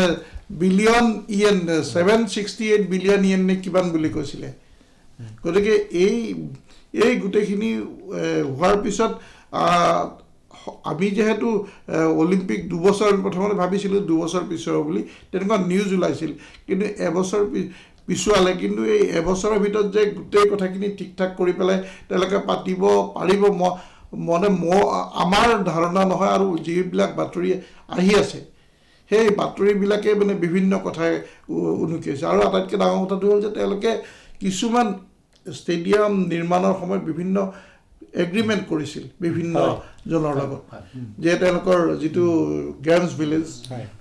বিলিয়ন ইয়েন 768 বিলিয়ন ইয়েন নে কিমান বুলি কৈছিলে গতিকে এই গোটেইখিনি হোৱাৰ পিছত আমি যেহেতু অলিম্পিক 2 বছৰ প্ৰথমতে ভাবিছিলোঁ 2 বছৰ পিছৰ বুলি তেনেকুৱা নিউজ ওলাইছিল কিন্তু এবছৰ পিছুৱালে কিন্তু এই এবছৰৰ ভিতৰত যে গোটেই কথাখিনি ঠিক ঠাক কৰি পেলাই তেওঁলোকে পাতিব পাৰিব আমাৰ ধাৰণা নহয় আৰু যিবিলাক বাতৰি আহি আছে সেই বাতৰিবিলাকে মানে বিভিন্ন কথাই উনুকি আছে আৰু আটাইতকৈ ডাঙৰ কথাটো হ'ল যে তেওঁলোকে কিছুমান ষ্টেডিয়াম নিৰ্মাণৰ সময়ত বিভিন্ন এগ্ৰিমেণ্ট কৰিছিল বিভিন্ন জনৰ লগত যে তেওঁলোকৰ যিটো গেমছ ভিলেজ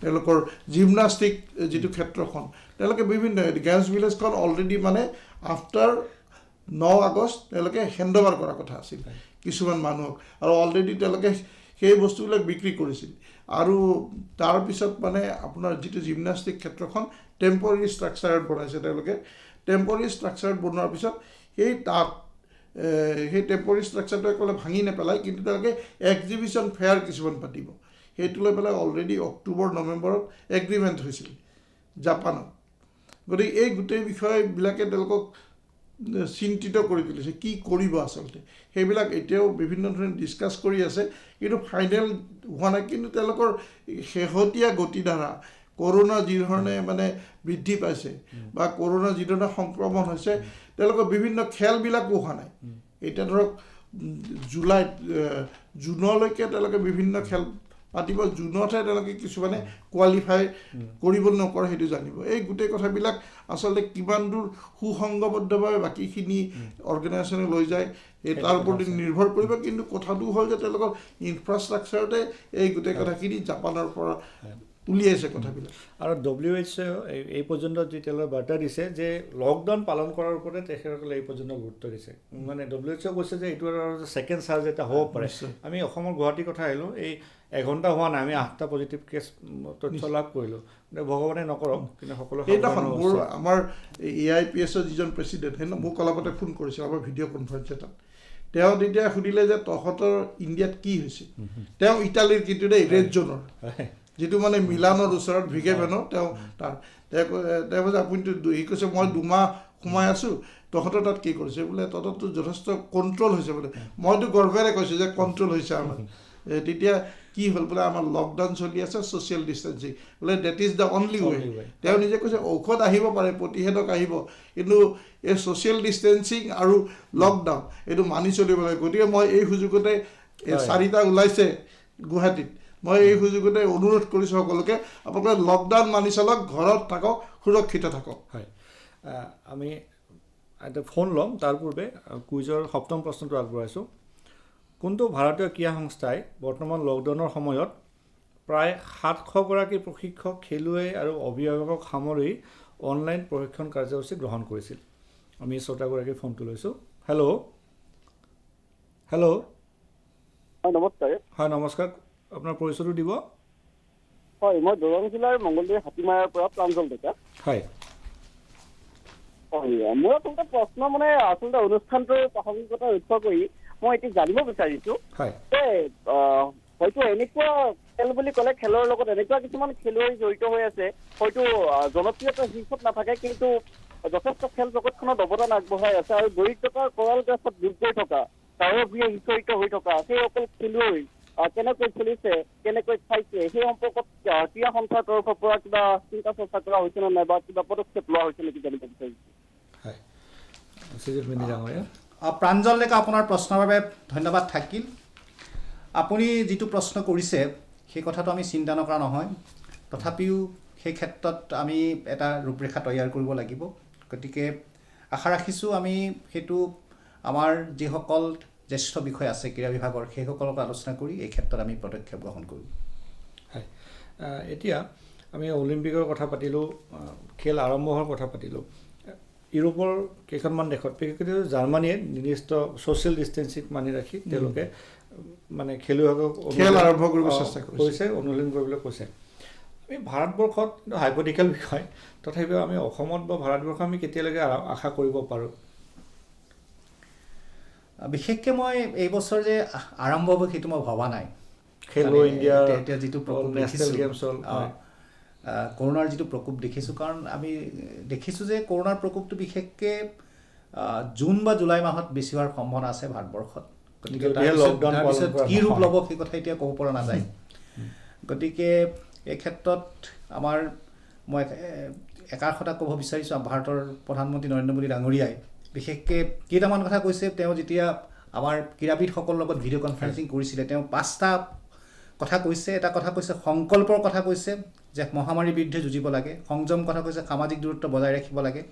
তেওঁলোকৰ জিমনাষ্টিক যিটো ক্ষেত্ৰখন তেওঁলোকে বিভিন্ন গেমছ ভিলেজখন অলৰেডি মানে আফটাৰ 9 আগষ্ট তেওঁলোকে হেণ্ডঅভাৰ কৰাৰ কথা আছিল কিছুমান মানুহক আৰু অলৰেডি তেওঁলোকে সেই বস্তুবিলাক বিক্ৰী কৰিছিল আৰু তাৰপিছত মানে আপোনাৰ যিটো জিমনাষ্টিক ক্ষেত্ৰখন টেম্পৰাৰী ষ্ট্ৰাকচাৰত বনাইছে তেওঁলোকে টেম্পৰাৰী ষ্ট্ৰাকচাৰত বনোৱাৰ পিছত সেই টেম্পৰাৰী ষ্ট্ৰাকচাৰটো একবাৰে ভাঙি নেপেলাই কিন্তু তেওঁলোকে এক্সিবিশ্যন ফেয়াৰ কিছুমান পাতিব সেইটো লৈ পেলাই অলৰেডি অক্টোবৰ নৱেম্বৰত এগ্ৰিমেণ্ট হৈছিল জাপানত গতিকে এই গোটেই বিষয়বিলাকে তেওঁলোকক চিন্তিত কৰি তুলিছে কি কৰিব আচলতে সেইবিলাক এতিয়াও বিভিন্ন ধৰণে ডিছকাছ কৰি আছে কিন্তু ফাইনেল হোৱা নাই কিন্তু তেওঁলোকৰ শেহতীয়া গতিধাৰা কৰোনা যি ধৰণে মানে বৃদ্ধি পাইছে বা কৰোনা যি ধৰণে সংক্ৰমণ হৈছে তেওঁলোকৰ বিভিন্ন খেলবিলাকো হোৱা নাই এতিয়া ধৰক জুনলৈকে তেওঁলোকে বিভিন্ন খেল পাতিব জুনতহে তেওঁলোকে কিছুমানে কোৱালিফাই কৰিব নকৰে সেইটো জানিব এই গোটেই কথাবিলাক আচলতে কিমান দূৰ সুসংগবদ্ধভাৱে বাকীখিনি অৰ্গেনাইজেশ্যনে লৈ যায় এই তাৰ ওপৰত নিৰ্ভৰ কৰিব কিন্তু কথাটো হ'ল যে তেওঁলোকৰ ইনফ্ৰাষ্ট্ৰাকচাৰতে এই গোটেই কথাখিনি জাপানৰ পৰা উলিয়াইছে কথাবিলাক আৰু WHO এই পৰ্যন্ত যি তেওঁলোকে বাৰ্তা দিছে যে লকডাউন পালন কৰাৰ ওপৰতে তেখেতসকলে এই পৰ্যন্ত গুৰুত্ব দিছে মানে WHO কৈছে যে এইটো আৰু ছেকেণ্ড চাৰ্জ এটা হ'ব পাৰে আমি অসমৰ গুৱাহাটীৰ কথা আহিলোঁ এই এঘণ্টা হোৱা নাই আমি 8টা পজিটিভ কেছ তথ্য লাভ কৰিলোঁ ভগৱানে নকৰক কিন্তু সকলো আমাৰ AIPSৰ যিজন প্ৰেচিডেণ্ট সেই মোক অলপতে ফোন কৰিছিল আমাৰ ভিডিঅ' কনফাৰেঞ্চ এটাত তেওঁ তেতিয়া সুধিলে যে তহঁতৰ ইণ্ডিয়াত কি হৈছে তেওঁ ইটালীৰ কিন্তু দেই ৰেড জ'নৰ যিটো মানে মিলানৰ ওচৰত ভিগেভেনো তেওঁ কৈছে আপুনিতো সি কৈছে মই 2 মাহ সোমাই আছোঁ তহঁতৰ তাত কি কৰিছে বোলে তহঁতৰতো যথেষ্ট কণ্ট্ৰল হৈছে বোলে মইতো গৰ্বেৰে কৈছোঁ যে কণ্ট্ৰল হৈছে আমাৰ তেতিয়া কি হ'ল বোলে আমাৰ লকডাউন চলি আছে ছ'চিয়েল ডিষ্টেঞ্চিং বোলে ডেট ইজ দ্য অনলি ৱে তেওঁ নিজে কৈছে ঔষধ আহিব পাৰে প্ৰতিষেধক আহিব কিন্তু এই ছ'চিয়েল ডিষ্টেঞ্চিং আৰু লকডাউন এইটো মানি চলিব লাগে গতিকে মই এই সুযোগতে 4টা ওলাইছে গুৱাহাটীত মই এই সুযোগতে অনুৰোধ কৰিছোঁ সকলোকে আপোনালোকে লকডাউন মানি চলক ঘৰত থাকক সুৰক্ষিত থাকক হয় আমি এটা ফোন ল'ম তাৰ পূৰ্বে কুইজৰ 7ম প্ৰশ্নটো আগবঢ়াইছোঁ কোনটো ভাৰতীয় ক্ৰীড়া সংস্থাই বৰ্তমান লকডাউনৰ সময়ত প্ৰায় 700গৰাকী প্ৰশিক্ষক খেলুৱৈ আৰু অভিভাৱকক সামৰি অনলাইন প্ৰশিক্ষণ কাৰ্যসূচী গ্ৰহণ কৰিছিল আমি শ্ৰোতাগৰাকীৰ ফোনটো লৈছোঁ হেল্ল' নমস্কাৰ হয় নমস্কাৰ আপোনাৰ পৰিচয়টো দিব হয় মই দৰং জিলাৰ মংগলদৈ হাতীমাৰাৰ পৰা প্ৰাঞ্জল ডেকা হয় হয় মোৰ আচলতে প্ৰশ্ন মানে আচলতে অনুষ্ঠানটোৰ প্ৰাসংগিকতা লক্ষ্য কৰি মই এতিয়া জানিব বিচাৰিছোঁ যে হয়তো এনেকুৱা খেল বুলি ক'লে খেলৰ লগত এনেকুৱা কিছুমান খেলুৱৈ জড়িত হৈ আছে হয়তো জনপ্ৰিয়তা শীৰ্ষত নাথাকে কিন্তু যথেষ্ট খেল জগতখনত অৱদান আগবঢ়াই আছে আৰু দৰিদ্ৰতাৰ কৰাল গ্ৰাসত ডুব গৈ থকা তাৰে ভূঞে সিঁচৰিত হৈ থকা সেই অকল খেলুৱৈ কেনেকৈ চলিছে কেনেকৈ চাইছে সেই সম্পৰ্কত ক্ৰীড়া সন্থাৰ তৰফৰ পৰা কিবা চিন্তা চৰ্চা কৰা হৈছে নে নাই বা কিবা পদক্ষেপ লোৱা হৈছে নেকি জানিব বিচাৰিছোঁ প্ৰাঞ্জল ডেকা আপোনাৰ প্ৰশ্নৰ বাবে ধন্যবাদ থাকিল আপুনি যিটো প্ৰশ্ন কৰিছে সেই কথাটো আমি চিন্তা নকৰা নহয় তথাপিও সেই ক্ষেত্ৰত আমি এটা ৰূপৰেখা তৈয়াৰ কৰিব লাগিব গতিকে আশা ৰাখিছোঁ আমি সেইটো আমাৰ যিসকল জ্যেষ্ঠ বিষয় আছে ক্ৰীড়া বিভাগৰ সেইসকলক আলোচনা কৰি এই ক্ষেত্ৰত আমি পদক্ষেপ গ্ৰহণ কৰিম হয় এতিয়া আমি অলিম্পিকৰ কথা পাতিলোঁ খেল আৰম্ভ হোৱাৰ কথা পাতিলোঁ ইউৰোপৰ কেইখনমান দেশত বিশেষকৈ জাৰ্মানীয়ে নিৰ্দিষ্ট ছ'চিয়েল ডিষ্টেঞ্চিং মানি ৰাখি তেওঁলোকে মানে খেলুৱৈসকলক খেল আৰম্ভ কৰিব চেষ্টা কৰিছে অনুশীলন কৰিবলৈ কৈছে আমি ভাৰতবৰ্ষত হাইপথেটিকেল বিষয় তথাপিও আমি অসমত বা ভাৰতবৰ্ষত আমি কেতিয়ালৈকে আশা কৰিব পাৰোঁ বিশেষকৈ মই এই বছৰ যে আৰম্ভ হ'ব সেইটো মই ভবা নাই খেলো ইণ্ডিয়া এতিয়া যিটো নেশ্যনেল গেমছ হ'ল কৰোনাৰ যিটো প্ৰকোপ দেখিছোঁ কাৰণ আমি দেখিছোঁ যে কৰোনাৰ প্ৰকোপটো বিশেষকৈ জুন বা জুলাই মাহত বেছি হোৱাৰ সম্ভাৱনা আছে ভাৰতবৰ্ষত গতিকে তাৰপিছত কি ৰূপ ল'ব সেই কথা এতিয়া ক'ব পৰা নাযায় গতিকে এই ক্ষেত্ৰত মই একাৰ কথা ক'ব বিচাৰিছোঁ ভাৰতৰ প্ৰধানমন্ত্ৰী নৰেন্দ্ৰ মোদী ডাঙৰীয়াই বিশেষকৈ কেইটামান কথা কৈছে তেওঁ যেতিয়া আমাৰ ক্ৰীড়াবিদসকলৰ লগত ভিডিঅ' কনফাৰেন্সিং কৰিছিলে তেওঁ 5টা কথা কৈছে এটা কথা কৈছে সংকল্পৰ কথা কৈছে যে মহামাৰীৰ বিৰুদ্ধে যুঁজিব লাগে সংযম কথা কৈছে সামাজিক দূৰত্ব বজাই ৰাখিব লাগে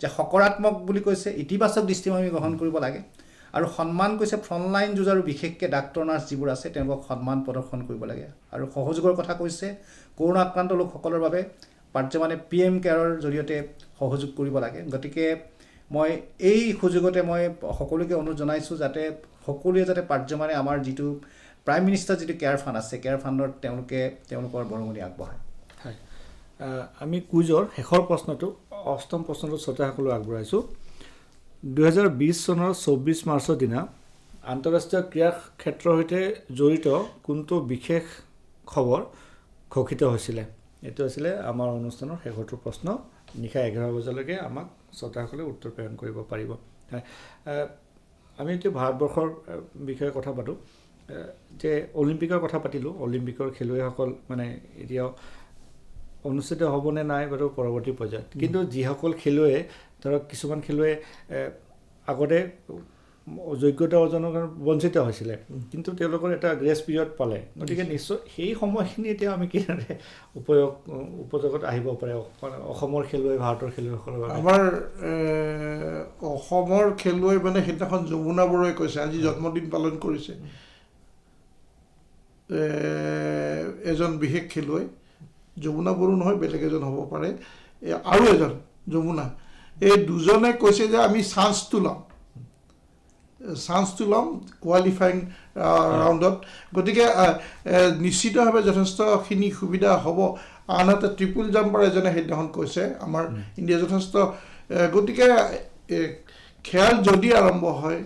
যে সকাৰাত্মক বুলি কৈছে ইতিবাচক দৃষ্টিভংগী গ্ৰহণ কৰিব লাগে আৰু সন্মান কৈছে ফ্ৰণ্টলাইন যুঁজাৰু বিশেষকৈ ডাক্তৰ নাৰ্ছ যিবোৰ আছে তেওঁলোকক সন্মান প্ৰদৰ্শন কৰিব লাগে আৰু সহযোগৰ কথা কৈছে কৰোনা আক্ৰান্ত লোকসকলৰ বাবে পাৰ্যমানে PM কেয়াৰৰ জৰিয়তে সহযোগ কৰিব লাগে গতিকে মই এই সুযোগতে মই সকলোকে অনুৰোধ জনাইছোঁ যাতে সকলোৱে যাতে পাৰ্যমানে আমাৰ যিটো প্ৰাইম মিনিষ্টাৰ যিটো কেয়াৰ ফাণ্ড আছে কেয়াৰ ফাণ্ডত তেওঁলোকৰ বৰঙণি আগবঢ়ায় হয় আমি কুইজৰ শেষৰ প্ৰশ্নটো 8ম প্ৰশ্নটো শ্ৰোতাসকলক আগবঢ়াইছোঁ 2020 চনৰ 24 মাৰ্চৰ দিনা আন্তঃৰাষ্ট্ৰীয় ক্ৰীড়া ক্ষেত্ৰৰ সৈতে জড়িত কোনটো বিশেষ খবৰ ঘোষিত হৈছিলে এইটো আছিলে আমাৰ অনুষ্ঠানৰ শেষৰটো প্ৰশ্ন নিশা 11 বজালৈকে আমাক শ্ৰোতাসকলে উত্তৰ প্ৰেৰণ কৰিব পাৰিব আমি এতিয়া ভাৰতবৰ্ষৰ বিষয়ে কথা পাতোঁ যে অলিম্পিকৰ কথা পাতিলোঁ অলিম্পিকৰ খেলুৱৈসকল মানে এতিয়াও অনুষ্ঠিত হ'বনে নাই বাৰু পৰৱৰ্তী পৰ্যায়ত কিন্তু যিসকল খেলুৱৈ ধৰক কিছুমান খেলুৱৈ আগতে যোগ্যতা অৰ্জনৰ কাৰণে বঞ্চিত হৈছিলে কিন্তু তেওঁলোকৰ এটা গ্ৰেছ পিৰিয়ড পালে গতিকে নিশ্চয় সেই সময়খিনি এতিয়া আমি কিদৰে উপযোগত আহিব পাৰে অসমৰ খেলুৱৈ ভাৰতৰ খেলুৱৈসকলৰ বাবে আমাৰ অসমৰ খেলুৱৈ মানে সেইদিনাখন যমুনা বৰুৱাই কৈছে আজি জন্মদিন পালন কৰিছে এজন বিশেষ খেলুৱৈ যমুনা বড়ো নহয় বেলেগ এজন হ'ব পাৰে আৰু এজন যমুনা এই দুজনে কৈছে যে আমি চান্সটো ল'ম কোৱালিফাইং ৰাউণ্ডত গতিকে নিশ্চিতভাৱে যথেষ্টখিনি সুবিধা হ'ব আনহাতে ট্ৰিপল জাম্পাৰ এজনে সেইদিনাখন কৈছে আমাৰ ইণ্ডিয়া যথেষ্ট গতিকে খেল যদি আৰম্ভ হয়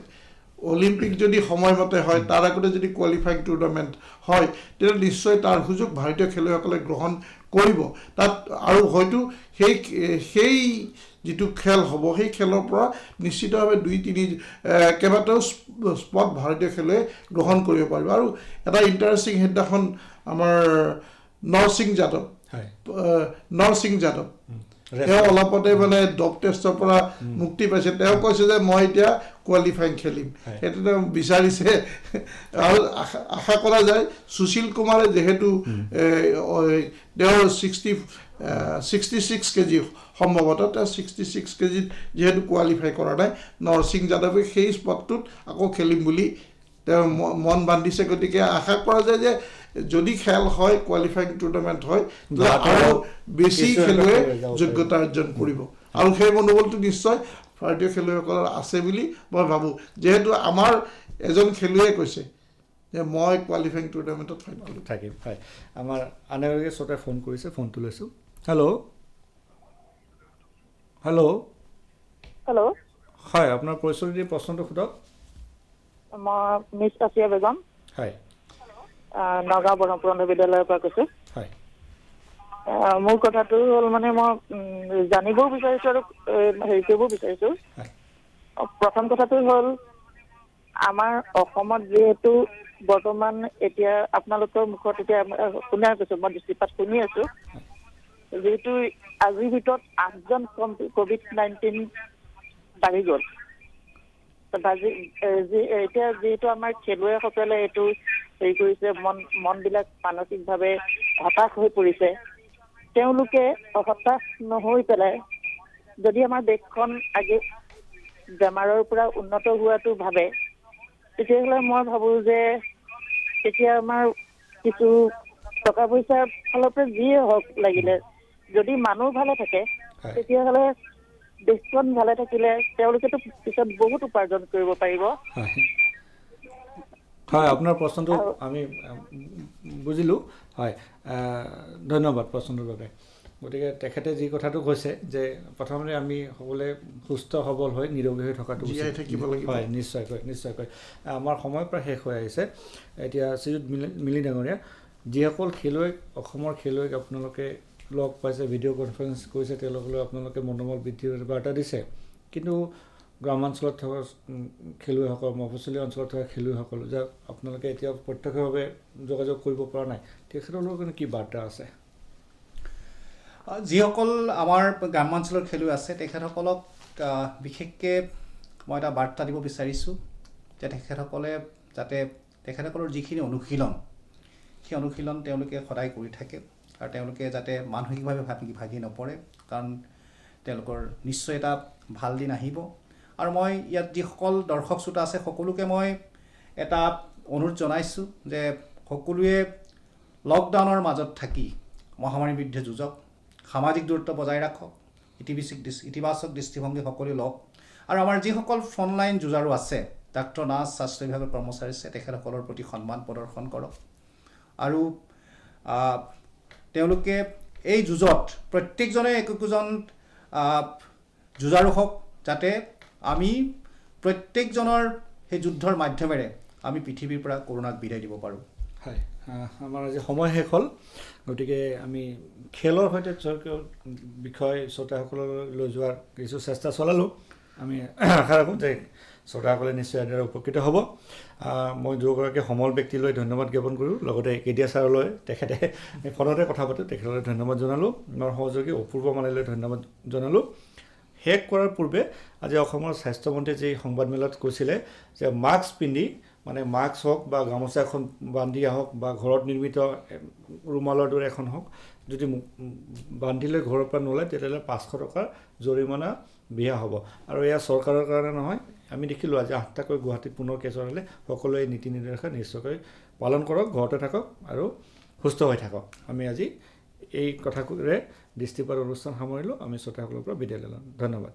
অলিম্পিক যদি সময়মতে হয় তাৰ আগতে যদি কোৱালিফাইং টুৰ্ণামেণ্ট হয় তেতিয়া নিশ্চয় তাৰ সুযোগ ভাৰতীয় খেলুৱৈসকলে গ্ৰহণ কৰিব তাত আৰু হয়তো সেই যিটো খেল হ'ব সেই খেলৰ পৰা নিশ্চিতভাৱে 2-3 কেইবাটাও স্পট ভাৰতীয় খেলুৱৈ গ্ৰহণ কৰিব পাৰিব আৰু এটা ইণ্টাৰেষ্টিং সেইদিনাখন আমাৰ নৰসিং যাদৱ তেওঁ অলপতে মানে ডপ টেষ্টৰ পৰা মুক্তি পাইছে তেওঁ কৈছে যে মই এতিয়া কোৱালিফাইং খেলিম সেইটো তেওঁ বিচাৰিছে আৰু আশা কৰা যায় সুশীল কুমাৰে যিহেতু তেওঁৰ 66 কেজি সম্ভৱতঃ তেওঁ 66 কেজিত যিহেতু কোৱালিফাই কৰা নাই নৰসিং যাদৱে সেই স্পটটোত আকৌ খেলিম বুলি তেওঁ মন বান্ধিছে গতিকে আশা কৰা যায় যে যদি খেল হয় কোৱালিফাইং টুৰ্ণামেণ্ট হয় আৰু বেছি খেলুৱৈ যোগ্যতা অৰ্জন কৰিব আৰু সেই মনোবলটো নিশ্চয় ভাৰতীয় খেলুৱৈসকলৰ আছে বুলি মই ভাবোঁ যিহেতু আমাৰ এজন খেলুৱৈয়ে কৈছে যে মই কোৱালিফাইং টুৰ্ণামেণ্টত ফাইনেলত থাকিম হয় আমাৰ আন এগৰাকী শ্ৰোতাই ফোন কৰিছে ফোনটো লৈছোঁ হেল্ল' হয় আপোনাৰ পৰিচয় দি প্ৰশ্নটো সোধক মই মিছ আছিয়া বেগম হয় নগাঁও ব্ৰহ্মপুত্ৰ বিদ্যালয়ৰ পৰা কৈছোঁ হয় মোৰ কথাটো হ'ল মানে মই জানিবও বিচাৰিছোঁ আৰু হেৰি কৰিবও বিচাৰিছোঁ প্ৰথম কথাটো হ'ল আমাৰ অসমত যিহেতু বৰ্তমান এতিয়া আপোনালোকৰ মুখত এতিয়া শুনাই কৈছোঁ মই দৃষ্টিপাত শুনি আছোঁ যিহেতু আজিৰ ভিতৰত 8জন COVID-19 বাঢ়ি গ'ল এতিয়া যিহেতু আমাৰ খেলুৱৈসকলে এইটো হেৰি কৰিছে মনবিলাক মানসিকভাৱে হতাশ হৈ পৰিছে তেওঁলোকে হতাশ নহৈ পেলাই যদি আমাৰ দেশখন আগে বেমাৰৰ পৰা উন্নত হোৱাটো ভাবে তেতিয়াহ'লে মই ভাবোঁ যে এতিয়া আমাৰ কিছু টকা পইচাৰ ফালৰ পৰা যিয়ে হওক লাগিলে যদি মানুহ ভালে থাকে তেতিয়াহ'লে দেশখন ভালে থাকিলে তেওঁলোকেতো পিছত বহুত উপাৰ্জন কৰিব পাৰিব হয় আপোনাৰ প্ৰশ্নটো আমি বুজিলোঁ হয় ধন্যবাদ প্ৰশ্নটোৰ বাবে গতিকে তেখেতে যি কথাটো কৈছে যে প্ৰথমতে আমি সকলোৱে সুস্থ সবল হৈ নিৰোগী হৈ থকাটো হয় নিশ্চয়কৈ আমাৰ সময় প্ৰায় শেষ হৈ আহিছে এতিয়া শ্ৰীযুত মিলি ডাঙৰীয়া যিসকল খেলুৱৈক অসমৰ খেলুৱৈক আপোনালোকে লগ পাইছে ভিডিঅ' কনফাৰেঞ্চ কৰিছে তেওঁলোকলৈ আপোনালোকে মনোবল বৃদ্ধিৰ বাৰ্তা দিছে কিন্তু গ্ৰামাঞ্চলত থকা খেলুৱৈসকল মফচলীয়া অঞ্চলত থকা খেলুৱৈসকল যে আপোনালোকে এতিয়া প্ৰত্যক্ষভাৱে যোগাযোগ কৰিব পৰা নাই তেখেতলোকৰ কাৰণে কি বাৰ্তা আছে যিসকল আমাৰ গ্ৰামাঞ্চলৰ খেলুৱৈ আছে তেখেতসকলক বিশেষকৈ মই এটা বাৰ্তা দিব বিচাৰিছোঁ যে তেখেতসকলে যাতে তেখেতসকলৰ যিখিনি অনুশীলন সেই অনুশীলন তেওঁলোকে সদায় কৰি থাকে আৰু তেওঁলোকে যাতে মানসিকভাৱে ভাগি নপৰে কাৰণ তেওঁলোকৰ নিশ্চয় এটা ভাল দিন আহিব আৰু মই ইয়াত যিসকল দৰ্শক শ্ৰোতা আছে সকলোকে মই এটা অনুৰোধ জনাইছোঁ যে সকলোৱে লকডাউনৰ মাজত থাকি মহামাৰীৰ বিৰুদ্ধে যুঁজক সামাজিক দূৰত্ব বজাই ৰাখক ইতিবাচক দৃষ্টিভংগী সকলোৱে লওক আৰু আমাৰ যিসকল ফ্ৰণ্টলাইন যুঁজাৰু আছে ডাক্তৰ নাৰ্ছ স্বাস্থ্য বিভাগৰ কৰ্মচাৰী আছে তেখেতসকলৰ প্ৰতি সন্মান প্ৰদৰ্শন কৰক আৰু তেওঁলোকে এই যুঁজত প্ৰত্যেকজনে একোজন যুঁজাৰু হওক যাতে আমি প্ৰত্যেকজনৰ সেই যুদ্ধৰ মাধ্যমেৰে আমি পৃথিৱীৰ পৰা কৰোণাক বিদায় দিব পাৰোঁ হয় আমাৰ আজি সময় শেষ হ'ল গতিকে আমি খেলৰ সৈতে বিষয় শ্ৰোতাসকললৈ লৈ যোৱাৰ কিছু চেষ্টা চলালোঁ আমি আশা ৰাখোঁ যে শ্ৰোতাসকলে নিশ্চয় ইয়াৰ দ্বাৰা উপকৃত হ'ব মই দুয়োগৰাকী সমল ব্যক্তিলৈ ধন্যবাদ জ্ঞাপন কৰোঁ লগতে কেডিয়া ছাৰলৈ তেখেতে ফোনতে কথা পাতোঁ তেখেতলৈ ধন্যবাদ জনালোঁ আমাৰ সহযোগী অপূৰ্ব মালিলৈ ধন্যবাদ জনালোঁ শেষ কৰাৰ পূৰ্বে আজি অসমৰ স্বাস্থ্যমন্ত্ৰীয়ে যি সংবাদমেলত কৈছিলে যে মাস্ক পিন্ধি মানে মাস্ক হওক বা গামোচা এখন বান্ধি হওক বা ঘৰত নিৰ্মিত ৰুমালৰ দৰে এখন হওক যদি বান্ধি লৈ ঘৰৰ পৰা নোলায় তেতিয়াহ'লে 500 টকাৰ জৰিমনা বিহা হ'ব আৰু এয়া চৰকাৰৰ কাৰণে নহয় আমি দেখিলোঁ আজি 8টাকৈ গুৱাহাটীত পুনৰ কেছ হ'লে সকলোৱে এই নীতি নিৰ্দেশনা নিশ্চয়কৈ পালন কৰক ঘৰতে থাকক আৰু সুস্থ হৈ থাকক আমি আজি এই কথাৰে দৃষ্টিপাত অনুষ্ঠান সামৰিলোঁ আমি শ্ৰোতাসকলৰ পৰা বিদায় ল'লোঁ ধন্যবাদ